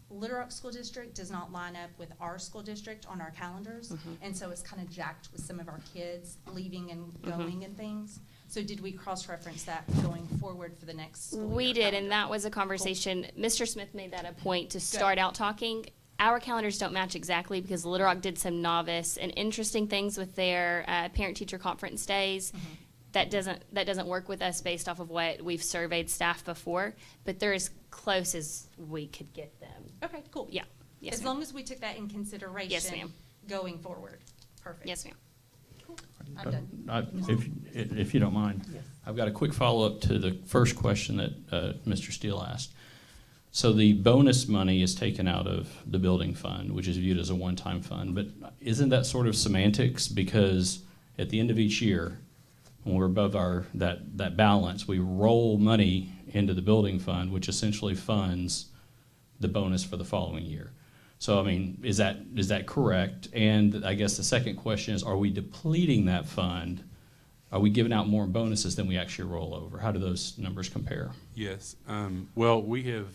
Little Rock School District does not line up with our school district on our calendars, and so it's kind of jacked with some of our kids leaving and going and things. So did we cross-reference that going forward for the next school We year did, calendar? and that was a conversation. Mr. Smith made that a point to start out talking. Our calendars don't match exactly because Little Rock did some novice and interesting things with their parent-teacher conference days. That doesn't work with us based off of what we've surveyed staff before, but they're as close as we could get them. Okay, cool. Yeah. Yes, As ma'am. long as we took that in consideration. Yes, ma'am. Going forward. Perfect. Yes, ma'am. Cool. I'm done. If you don't mind, I've got a quick follow-up to the first question that Mr. Steele asked. So the bonus money is taken out of the building fund, which is viewed as a one-time fund, but isn't that sort of semantics? Because at the end of each year, when we're above that balance, we roll money into the building fund, which essentially funds the bonus for the following year. So, I mean, is that correct? And I guess the second question is, are we depleting that fund? Are we giving out more bonuses than we actually roll over? How do those numbers compare? Yes. Well, we have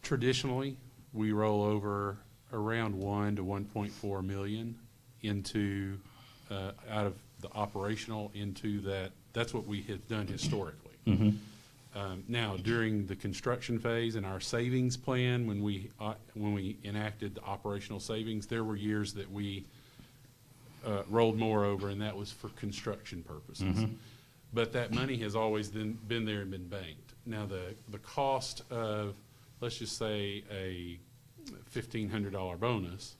traditionally, we roll over around 1 to 1.4 million into out of the operational into that. That's what we have done historically. Now, during the construction phase and our savings plan, when we enacted the operational savings, there were years that we rolled more over, and that was for construction purposes. But that money has always been there and been banked. Now, the cost of, let's just say, a $1,500 bonus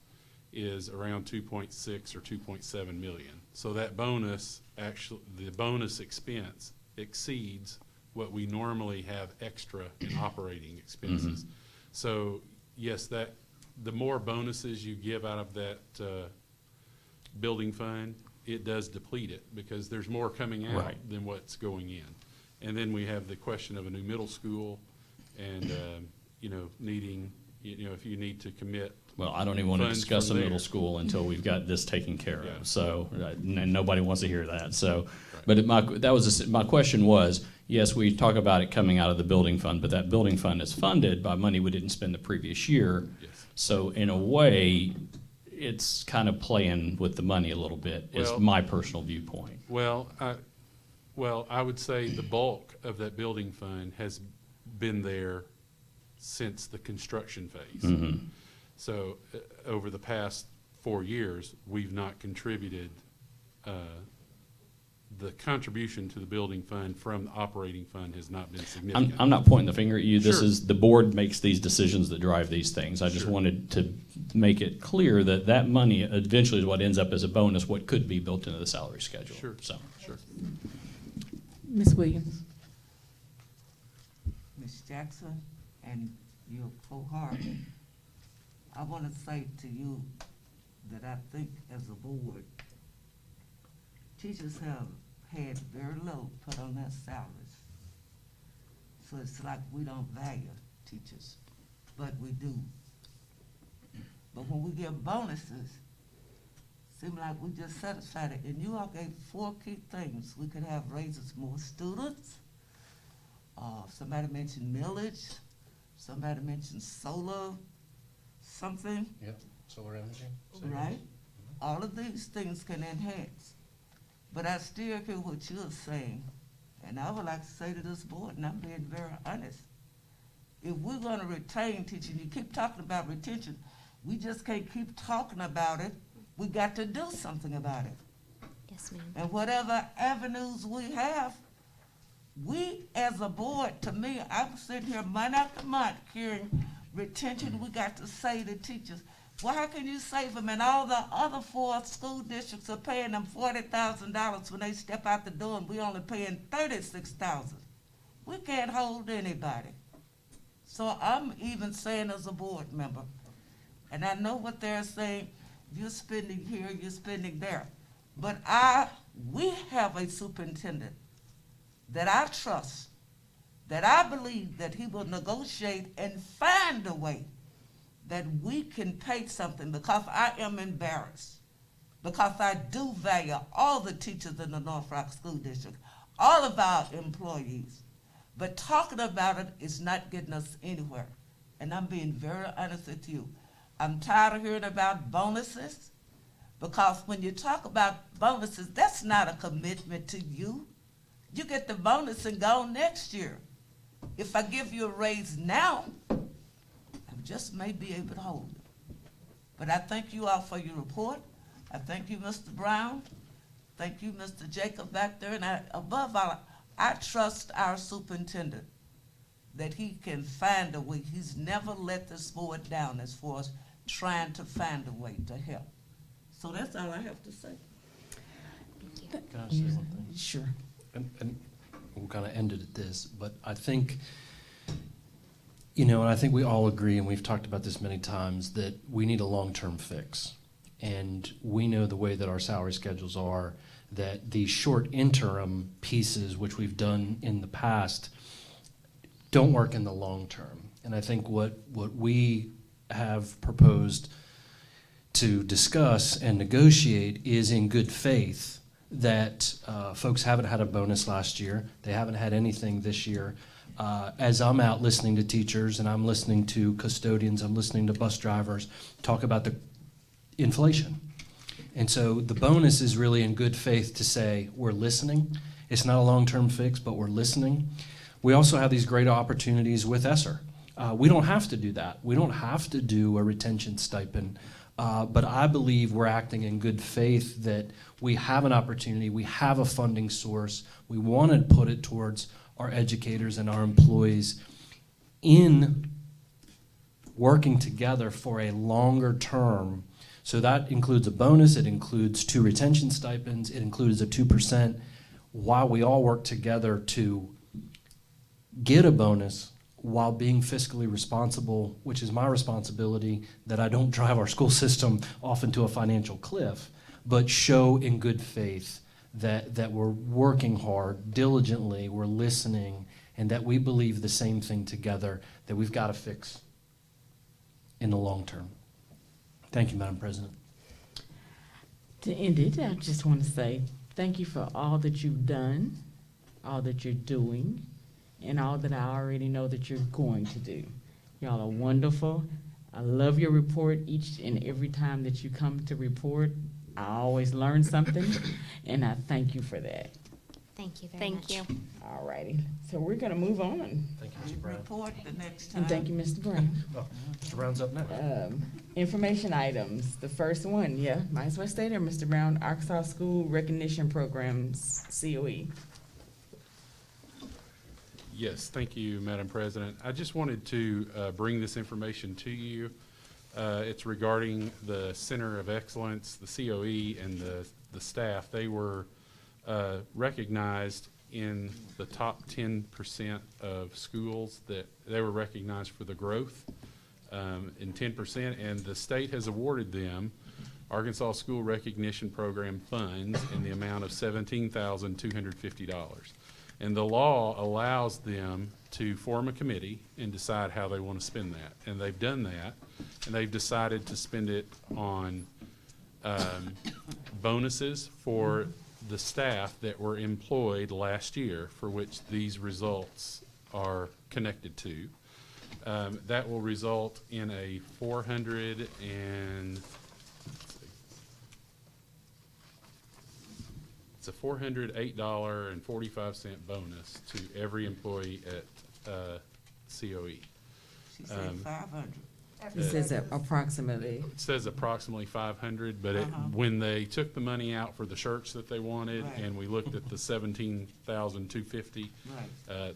is around 2.6 or 2.7 million. So that bonus, actually, the bonus expense exceeds what we normally have extra in operating expenses. So yes, the more bonuses you give out of that building fund, it does deplete it because there's more coming out than what's going in. And then we have the question of a new middle school and, needing, if you need to commit. Well, I don't even want to funds discuss a from middle there. school until we've got this taken care Yeah. of. So, and nobody wants to hear that. So, but my question was, yes, we talk about it coming out of the building fund, but that building fund is funded by money we didn't spend the previous year. Yes. So, in a way, it's kind of playing with the money a little bit. Is Well- my personal viewpoint. Well, I would say the bulk of that building fund has been there since the construction phase. So over the past 4 years, we've not contributed, the contribution to the building fund from the operating fund has not been significant. I'm not pointing the finger at you. This Sure. is the board makes these decisions that drive these things. I just wanted to make it clear that that money eventually is what ends up as a bonus, what could be built into the salary schedule. Sure. So. Sure. Ms. Williams. Ms. Jackson and your cohort, I want to say to you that I think as a board, teachers have had very little put on their salaries. So it's like we don't value teachers, but we do. But when we give bonuses, seem like we just satisfied it. And you all gave 4 key things. We could have raises more students. Somebody mentioned millage. Somebody mentioned solar something. Yep, solar energy. Right? All of these things can enhance. But I still hear what you're saying. And I would like to say to this board, and I'm being very honest, if we're going to retain teaching, you keep talking about retention, we just can't keep talking about it. We got to do something about it. Yes, ma'am. And whatever avenues we have, we as a board, to me, I'm sitting here month after month hearing retention, we got to say to teachers, well, how can you save them? And all the other 4 school districts are paying them $40,000 when they step out the door, and we only paying $36,000. We can't hold anybody. So I'm even saying as a board member, and I know what they're saying, you're spending here, you're spending there. But we have a superintendent that I trust, that I believe that he will negotiate and find a way that we can pay something, because I am embarrassed, because I do value all the teachers in the North Rock School District, all of our employees. But talking about it is not getting us anywhere. And I'm being very honest with you. I'm tired of hearing about bonuses, because when you talk about bonuses, that's not a commitment to you. You get the bonus and go next year. If I give you a raise now, I just may be able to hold it. But I thank you all for your report. I thank you, Mr. Brown. Thank you, Mr. Jacob back there. And above all, I trust our superintendent that he can find a way. He's never let this board down as far as trying to find a way to help. So that's all I have to say. Can I say one thing? Sure. And we'll kind of end it at this, but I think, and I think we all agree, and we've talked about this many times, that we need a long-term fix. And we know the way that our salary schedules are, that the short interim pieces, which we've done in the past, don't work in the long term. And I think what we have proposed to discuss and negotiate is in good faith that folks haven't had a bonus last year. They haven't had anything this year. As I'm out listening to teachers and I'm listening to custodians, I'm listening to bus drivers talk about the inflation. And so the bonus is really in good faith to say we're listening. It's not a long-term fix, but we're listening. We also have these great opportunities with ESSER. We don't have to do that. We don't have to do a retention stipend. But I believe we're acting in good faith that we have an opportunity, we have a funding source, we want to put it towards our educators and our employees in working together for a longer term. So that includes a bonus, it includes 2 retention stipends, it includes a 2%, while we all work together to get a bonus while being fiscally responsible, which is my responsibility, that I don't drive our school system off into a financial cliff, but show in good faith that we're working hard, diligently, we're listening, and that we believe the same thing together, that we've got to fix in the long term. Thank you, Madam President. To end it, I just want to say thank you for all that you've done, all that you're doing, and all that I already know that you're going to do. Y'all are wonderful. I love your report each and every time that you come to report. I always learn something, and I thank you for that. Thank you very much. Thank you. All righty, so we're gonna move on. Thank you, Mr. Brown. Report the next time. And thank you, Mr. Brown. Oh, Mr. Brown's up next. Information items, the first one, might as well stay there, Mr. Brown, Arkansas School Recognition Programs, COE. Yes, thank you, Madam President. I just wanted to bring this information to you. It's regarding the Center of Excellence, the COE, and the staff. They were recognized in the top 10% of schools that they were recognized for the growth in 10%, and the state has awarded them Arkansas School Recognition Program funds in the amount of $17,250. And the law allows them to form a committee and decide how they want to spend that. And they've done that, and they've decided to spend it on bonuses for the staff that were employed last year, for which these results are connected to. That will result in a it's a $408.45 bonus to every employee at COE. She said 500. It says that approximately. It says approximately 500, but when they took the money out for the shirts that they wanted, Right. and we looked at the 17,250, Right.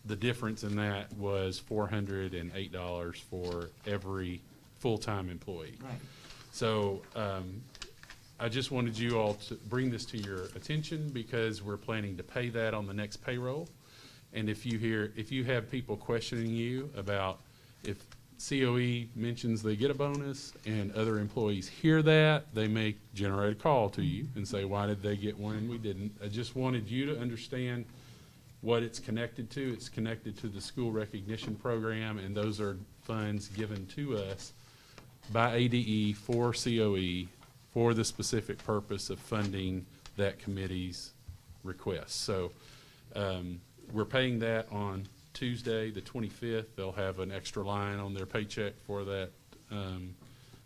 the difference in that was $408 for every full-time employee. Right. So I just wanted you all to bring this to your attention, because we're planning to pay that on the next payroll. And if you have people questioning you about if COE mentions they get a bonus and other employees hear that, they may generate a call to you and say, why did they get one and we didn't? I just wanted you to understand what it's connected to. It's connected to the school recognition program, and those are funds given to us by ADE for COE for the specific purpose of funding that committee's request. So we're paying that on Tuesday, the 25th. They'll have an extra line on their paycheck for that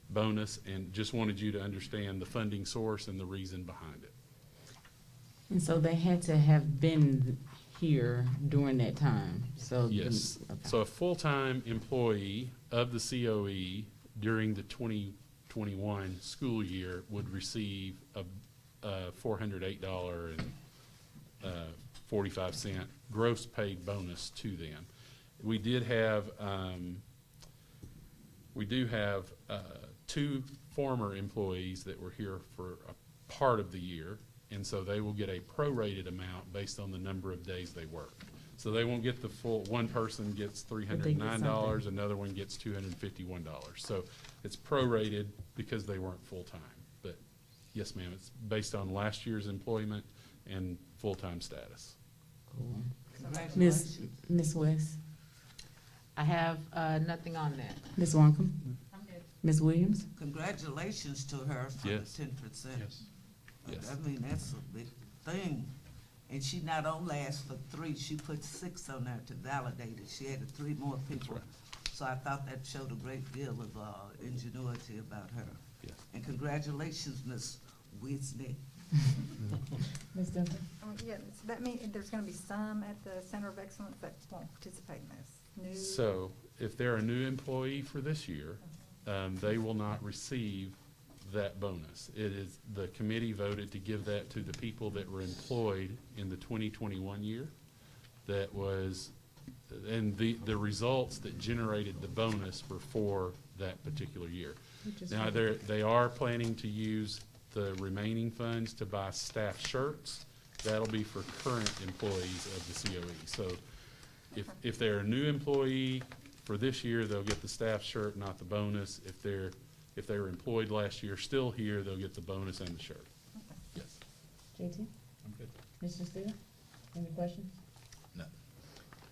bonus, and just wanted you to understand the funding source and the reason behind it. And so they had to have been here during that time, so. Yes. Okay. So a full-time employee of the COE during the 2021 school year would receive a $408.45 gross paid bonus to them. We do have two former employees that were here for a part of the year, and so they will get a prorated amount based on the number of days they work. So they won't get the full, one person gets $309, another one gets $251. So it's prorated because they weren't full-time. But yes, ma'am, it's based on last year's employment and full-time status. Cool. Congratulations. Ms. West, I have nothing on that. Ms. Wonkum, I'm good. Ms. Williams. Congratulations to her for Yes. the 10%. Yes. Yes. I mean, that's a big thing. And she not only asked for 3, she put 6 on there to validate it. She added 3 more people. right. So I thought that showed a great deal of ingenuity about her. Yeah. And congratulations, Miss Whitney. Ms. Duncan. Yeah, so that means there's gonna be some at the Center of Excellence that won't participate in this. New. So if they're a new employee for this year, they will not receive that bonus. It is, the committee voted to give that to the people that were employed in the 2021 year. That was, and the results that generated the bonus were for that particular year. Now, they are planning to use the remaining funds to buy staff shirts. That'll be for current employees of the COE. So if they're a new employee for this year, they'll get the staff shirt, not the bonus. If they were employed last year, still here, they'll get the bonus and the shirt. Yes. JT? I'm good. Mr. Steele, any questions? No.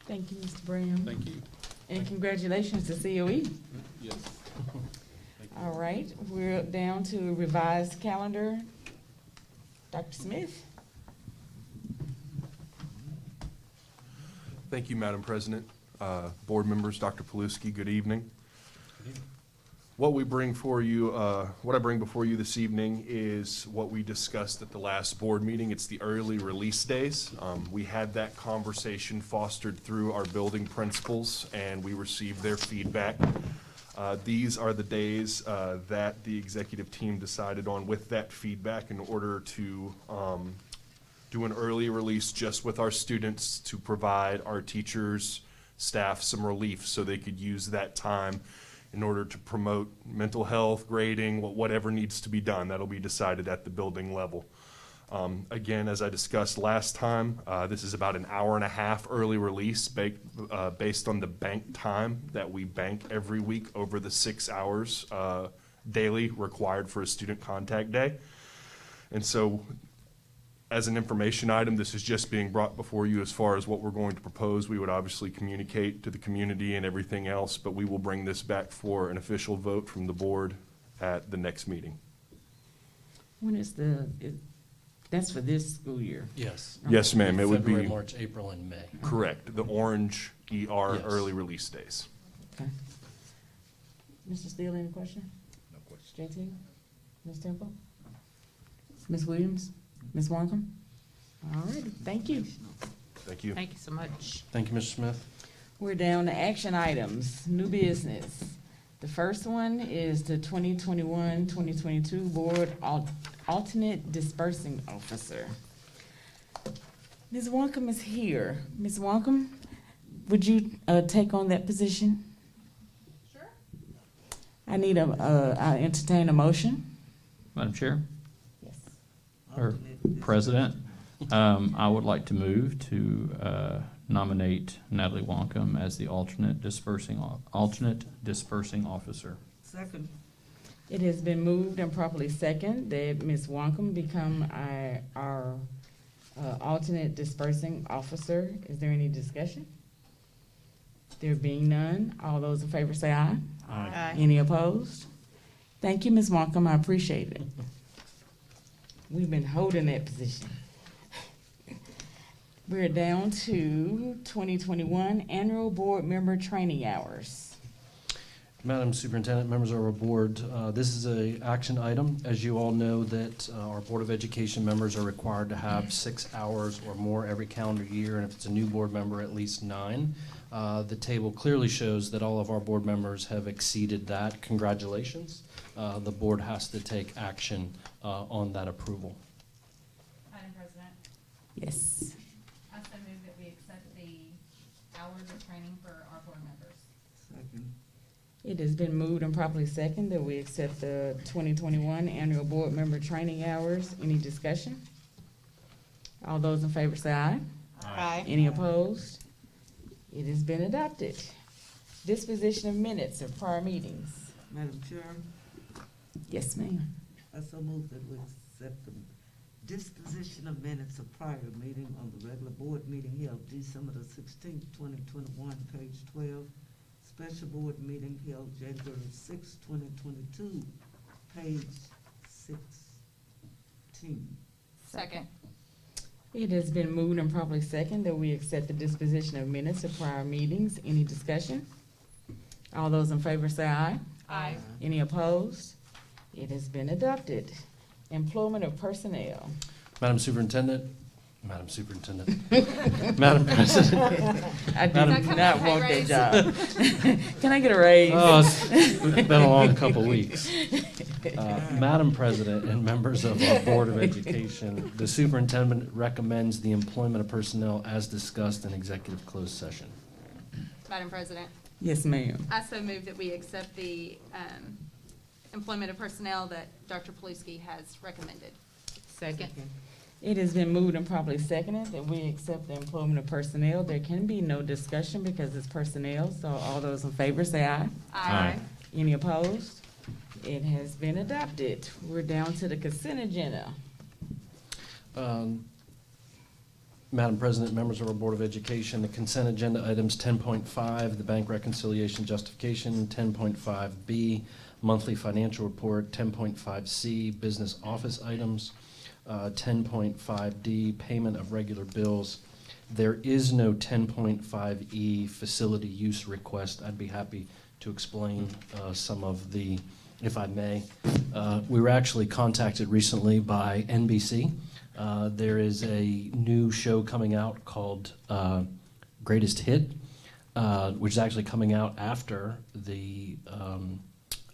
Thank you, Mr. Brown. Thank you. And congratulations to COE. Yes. All right, we're down to revised calendar. Dr. Smith? Thank you, Madam President. Board members, Dr. Paluski, good evening. What we bring for you, what I bring before you this evening is what we discussed at the last board meeting. It's the early release days. We had that conversation fostered through our building principals, and we received their feedback. These are the days that the executive team decided on with that feedback in order to do an early release just with our students to provide our teachers, staff some relief so they could use that time in order to promote mental health, grading, whatever needs to be done. That'll be decided at the building level. Again, as I discussed last time, this is about an hour and a half early release based on the bank time that we bank every week over the 6 hours daily required for a student contact day. And so as an information item. This is just being brought before you as far as what we're going to propose. We would obviously communicate to the community and everything else, but we will bring this back for an official vote from the board at the next meeting. When is that's for this school year? Yes. Yes, ma'am, it would be. February, March, April, and May. Correct, the orange ER Yes. early release days. Okay. Mr. Steele, any question? No question. JT? Ms. Temple? Ms. Williams? Ms. Wonkum? All right, thank you. Thank you. Thank you so much. Thank you, Mr. Smith. We're down to action items, new business. The first one is the 2021-2022 Board Alternate Dispersing Officer. Ms. Wonkum is here. Ms. Wonkum, would you take on that position? Sure. I need I entertain a motion. Madam Chair, Yes. or President, I would like to move to nominate Natalie Wonkum as the alternate dispersing officer. Second. It has been moved and properly second that Ms. Wonkum become our alternate dispersing officer. Is there any discussion? There being none, all those in favor say aye. Aye. Any opposed? Thank you, Ms. Wonkum, I appreciate it. We've been holding that position. We're down to 2021 Annual Board Member Training Hours. Madam Superintendent, members of our board, this is an action item. As you all know, that our Board of Education members are required to have 6 hours or more every calendar year, and if it's a new board member, at least 9. The table clearly shows that all of our board members have exceeded that. Congratulations. The board has to take action on that approval. Madam President, Yes. I so move that we accept the hours of training for our board members. Second. It has been moved and properly second that we accept the 2021 Annual Board Member Training Hours. Any discussion? All those in favor say aye. Aye. Any opposed? It has been adopted. Disposition of minutes of prior meetings. Madam Chair, Yes, ma'am. I so move that we accept the disposition of minutes of prior meeting on the regular board meeting held December the 16th, 2021, page 12. Special board meeting held January 6th, 2022, page 16. Second. It has been moved and properly second that we accept the disposition of minutes of prior meetings. Any discussion? All those in favor say aye. Aye. Any opposed? It has been adopted. Employment of personnel. Madam Superintendent, Madam President, I do Madam- not want that job. Can I get a raise? oh, it's been a long couple weeks. Madam President and members of our Board of Education, the superintendent recommends the employment of personnel as discussed in executive closed session. Madam President, Yes, ma'am. I so move that we accept the employment of personnel that Dr. Paluski has recommended. Second. It has been moved and properly seconded that we accept the employment of personnel. There can be no discussion because it's personnel, so all those in favor say aye. Aye. Any opposed? It has been adopted. We're down to the consent agenda. Madam President, members of our Board of Education, the consent agenda items 10.5, the bank reconciliation justification, 10.5B, monthly financial report, 10.5C, business office items, 10.5D, payment of regular bills. There is no 10.5E facility use request. I'd be happy to explain some of the, if I may. We were actually contacted recently by NBC. There is a new show coming out called Greatest Hit, which is actually coming out after the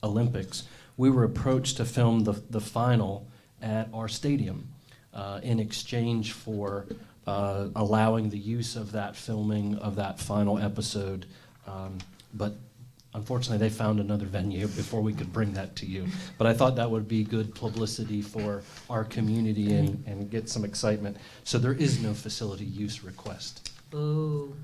Olympics. We were approached to film the final at our stadium in exchange for allowing the use of that filming of that final episode. But unfortunately, they found another venue before we could bring that to you. But I thought that would be good publicity for our community and get some excitement. So there is no facility use request. Boo.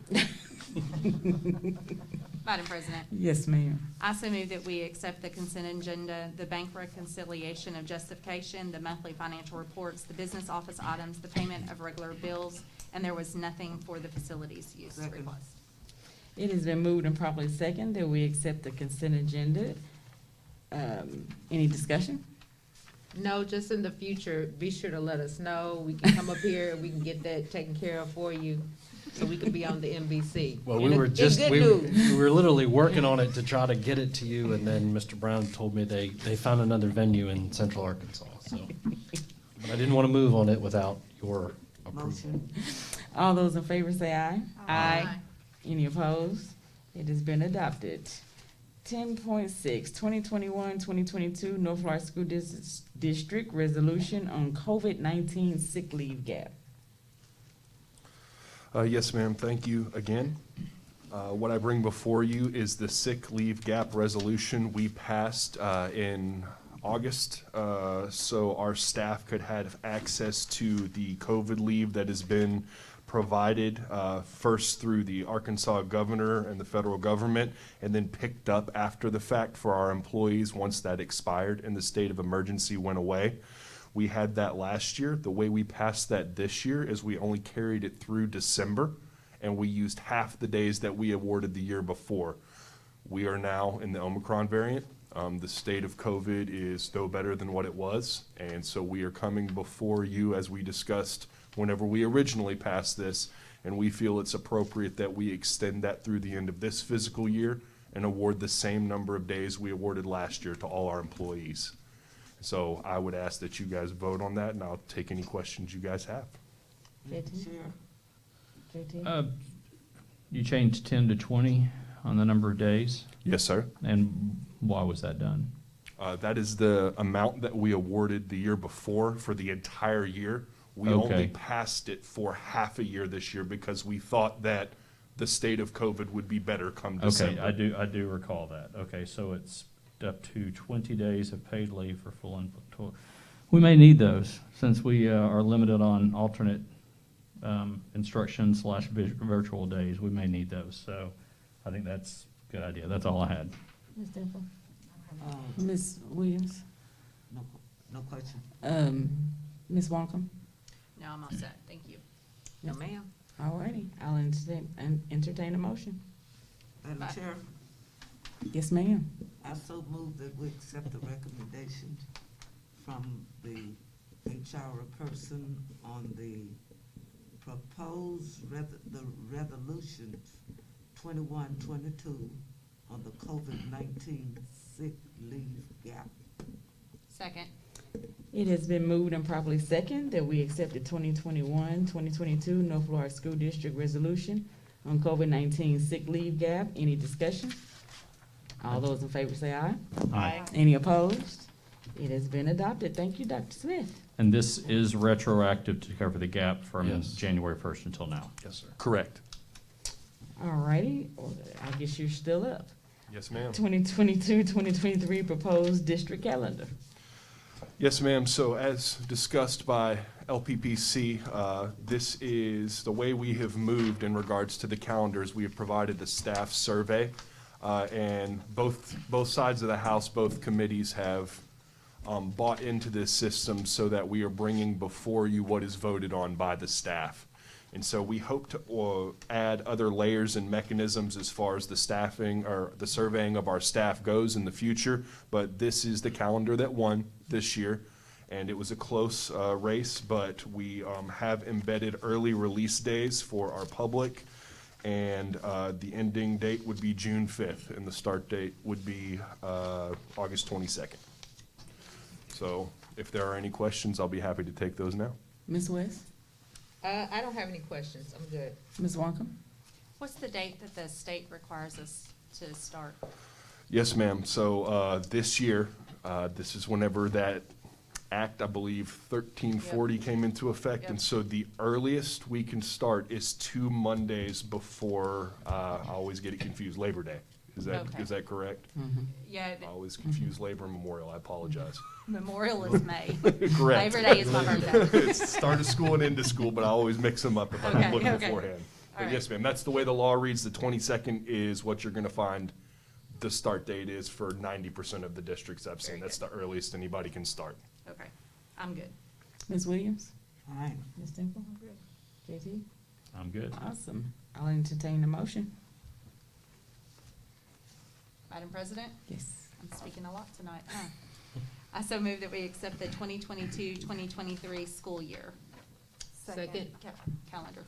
Madam President, Yes, ma'am. I so move that we accept the consent agenda, the bank reconciliation of justification, the monthly financial reports, the business office items, the payment of regular bills, and there was nothing for the facilities use Second. request. It has been moved and properly second that we accept the consent agenda. Any discussion? No, just in the future, be sure to let us know. We can come up here, we can get that taken care of for you, so we can be on the NBC. Well, And we were in just, good we news. were literally working on it to try to get it to you, and then Mr. Brown told me they found another venue in Central Arkansas, so. But I didn't want to move on it without your approval. Motion. All those in favor say aye. Aye. Any opposed? It has been adopted. 10.6, 2021-2022 North Florida School District Resolution on COVID-19 sick leave gap. Yes, ma'am, thank you again. What I bring before you is the sick leave gap resolution we passed in August, so our staff could have access to the COVID leave that has been provided first through the Arkansas governor and the federal government, and then picked up after the fact for our employees once that expired and the state of emergency went away. We had that last year. The way we passed that this year is we only carried it through December, and we used half the days that we awarded the year before. We are now in the Omicron variant. The state of COVID is no better than what it was, and so we are coming before you, as we discussed whenever we originally passed this, and we feel it's appropriate that we extend that through the end of this fiscal year and award the same number of days we awarded last year to all our employees. So I would ask that you guys vote on that, and I'll take any questions you guys have. You changed 10 to 20 on the number of days, Yes, sir. and why was that done? That is the amount that we awarded the year before for the entire year. We only Okay. passed it for half a year this year because we thought that the state of COVID would be better come December. Okay, I do recall that. Okay, so it's up to 20 days of paid leave for full input. We may need those, since we are limited on alternate instruction / virtual days. We may need those, so I think that's a good idea. That's all I had. Ms. Dimple? Ms. Williams? No question. Ms. Wonkum? No, I'm all set. Thank you. No, ma'am. All righty, I'll entertain a motion. Madam Bye. Chair, Yes, ma'am. I so move that we accept the recommendation from the HR person on the proposed the resolution 21-22 on the COVID-19 sick leave gap. Second. It has been moved and properly second that we accept the 2021-2022 North Florida School District Resolution on COVID-19 sick leave gap. Any discussion? All those in favor say aye. Aye. Any opposed? It has been adopted. Thank you, Dr. Smith. And this is retroactive to cover the gap from Yes. January 1st until now. Yes, sir. Correct. All righty, I guess you're still up. Yes, ma'am. 2022-2023 proposed district calendar. Yes, ma'am. So as discussed by LPPC, this is the way we have moved in regards to the calendars. We have provided the staff survey, and both sides of the house, both committees have bought into this system so that we are bringing before you what is voted on by the staff. And so we hope to add other layers and mechanisms as far as the staffing or the surveying of our staff goes in the future. But this is the calendar that won this year, and it was a close race, but we have embedded early release days for our public, and the ending date would be June 5th, and the start date would be August 22nd. So if there are any questions, I'll be happy to take those now. Ms. West? I don't have any questions. I'm good. Ms. Wonkum? What's the date that the state requires us to start? Yes, ma'am. So this year, this is whenever that act, I believe, 1340 came into effect. Yep. And so the earliest we can start is 2 Mondays before, I always get it confused, Labor Day. Is Okay. that correct? Yeah, I always confuse Labor and Memorial. I apologize. Memorial is May. Correct. Labor Day is my birthday. It's start of school and end of school, but I always mix them up if I don't look beforehand. But yes, ma'am, that's the way the law reads. The 22nd is what you're gonna find the start date is for 90% of the districts I've seen. That's the earliest anybody can start. Okay, I'm good. Ms. Williams? Fine. Ms. Temple? JT? I'm good. Awesome. I'll entertain the motion. Madam President? Yes. I'm speaking a lot tonight, huh? I so move that we accept the 2022-2023 school year. Second. Calendar.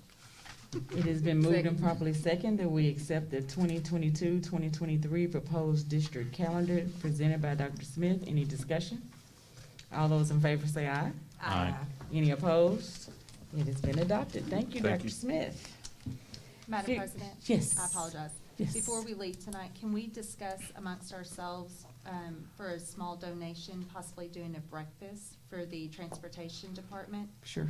It has been moved and properly second that we accept the 2022-2023 proposed district calendar presented by Dr. Smith. Any discussion? All those in favor say aye. Aye. Any opposed? It has been adopted. Thank you, Thank Dr. you. Smith. Madam Fe- President? Yes. I apologize. Yes. Before we leave tonight, can we discuss amongst ourselves for a small donation, possibly doing a breakfast for the transportation department? Sure.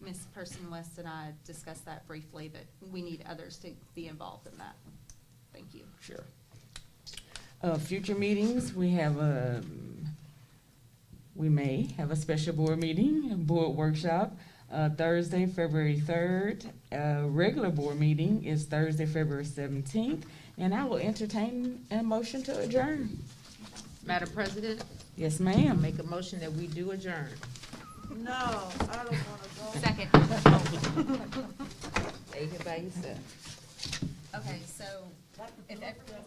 Ms. Person West and I discussed that briefly, but we need others to be involved in that. Thank you. Sure. Future meetings, we have we may have a special board meeting, a board workshop, Thursday, February 3rd. Regular board meeting is Thursday, February 17th, and I will entertain a motion to adjourn. Madam President, Yes, I ma'am. make a motion that we do adjourn. No, I don't wanna go. Second. Take it by yourself. Okay, so if everyone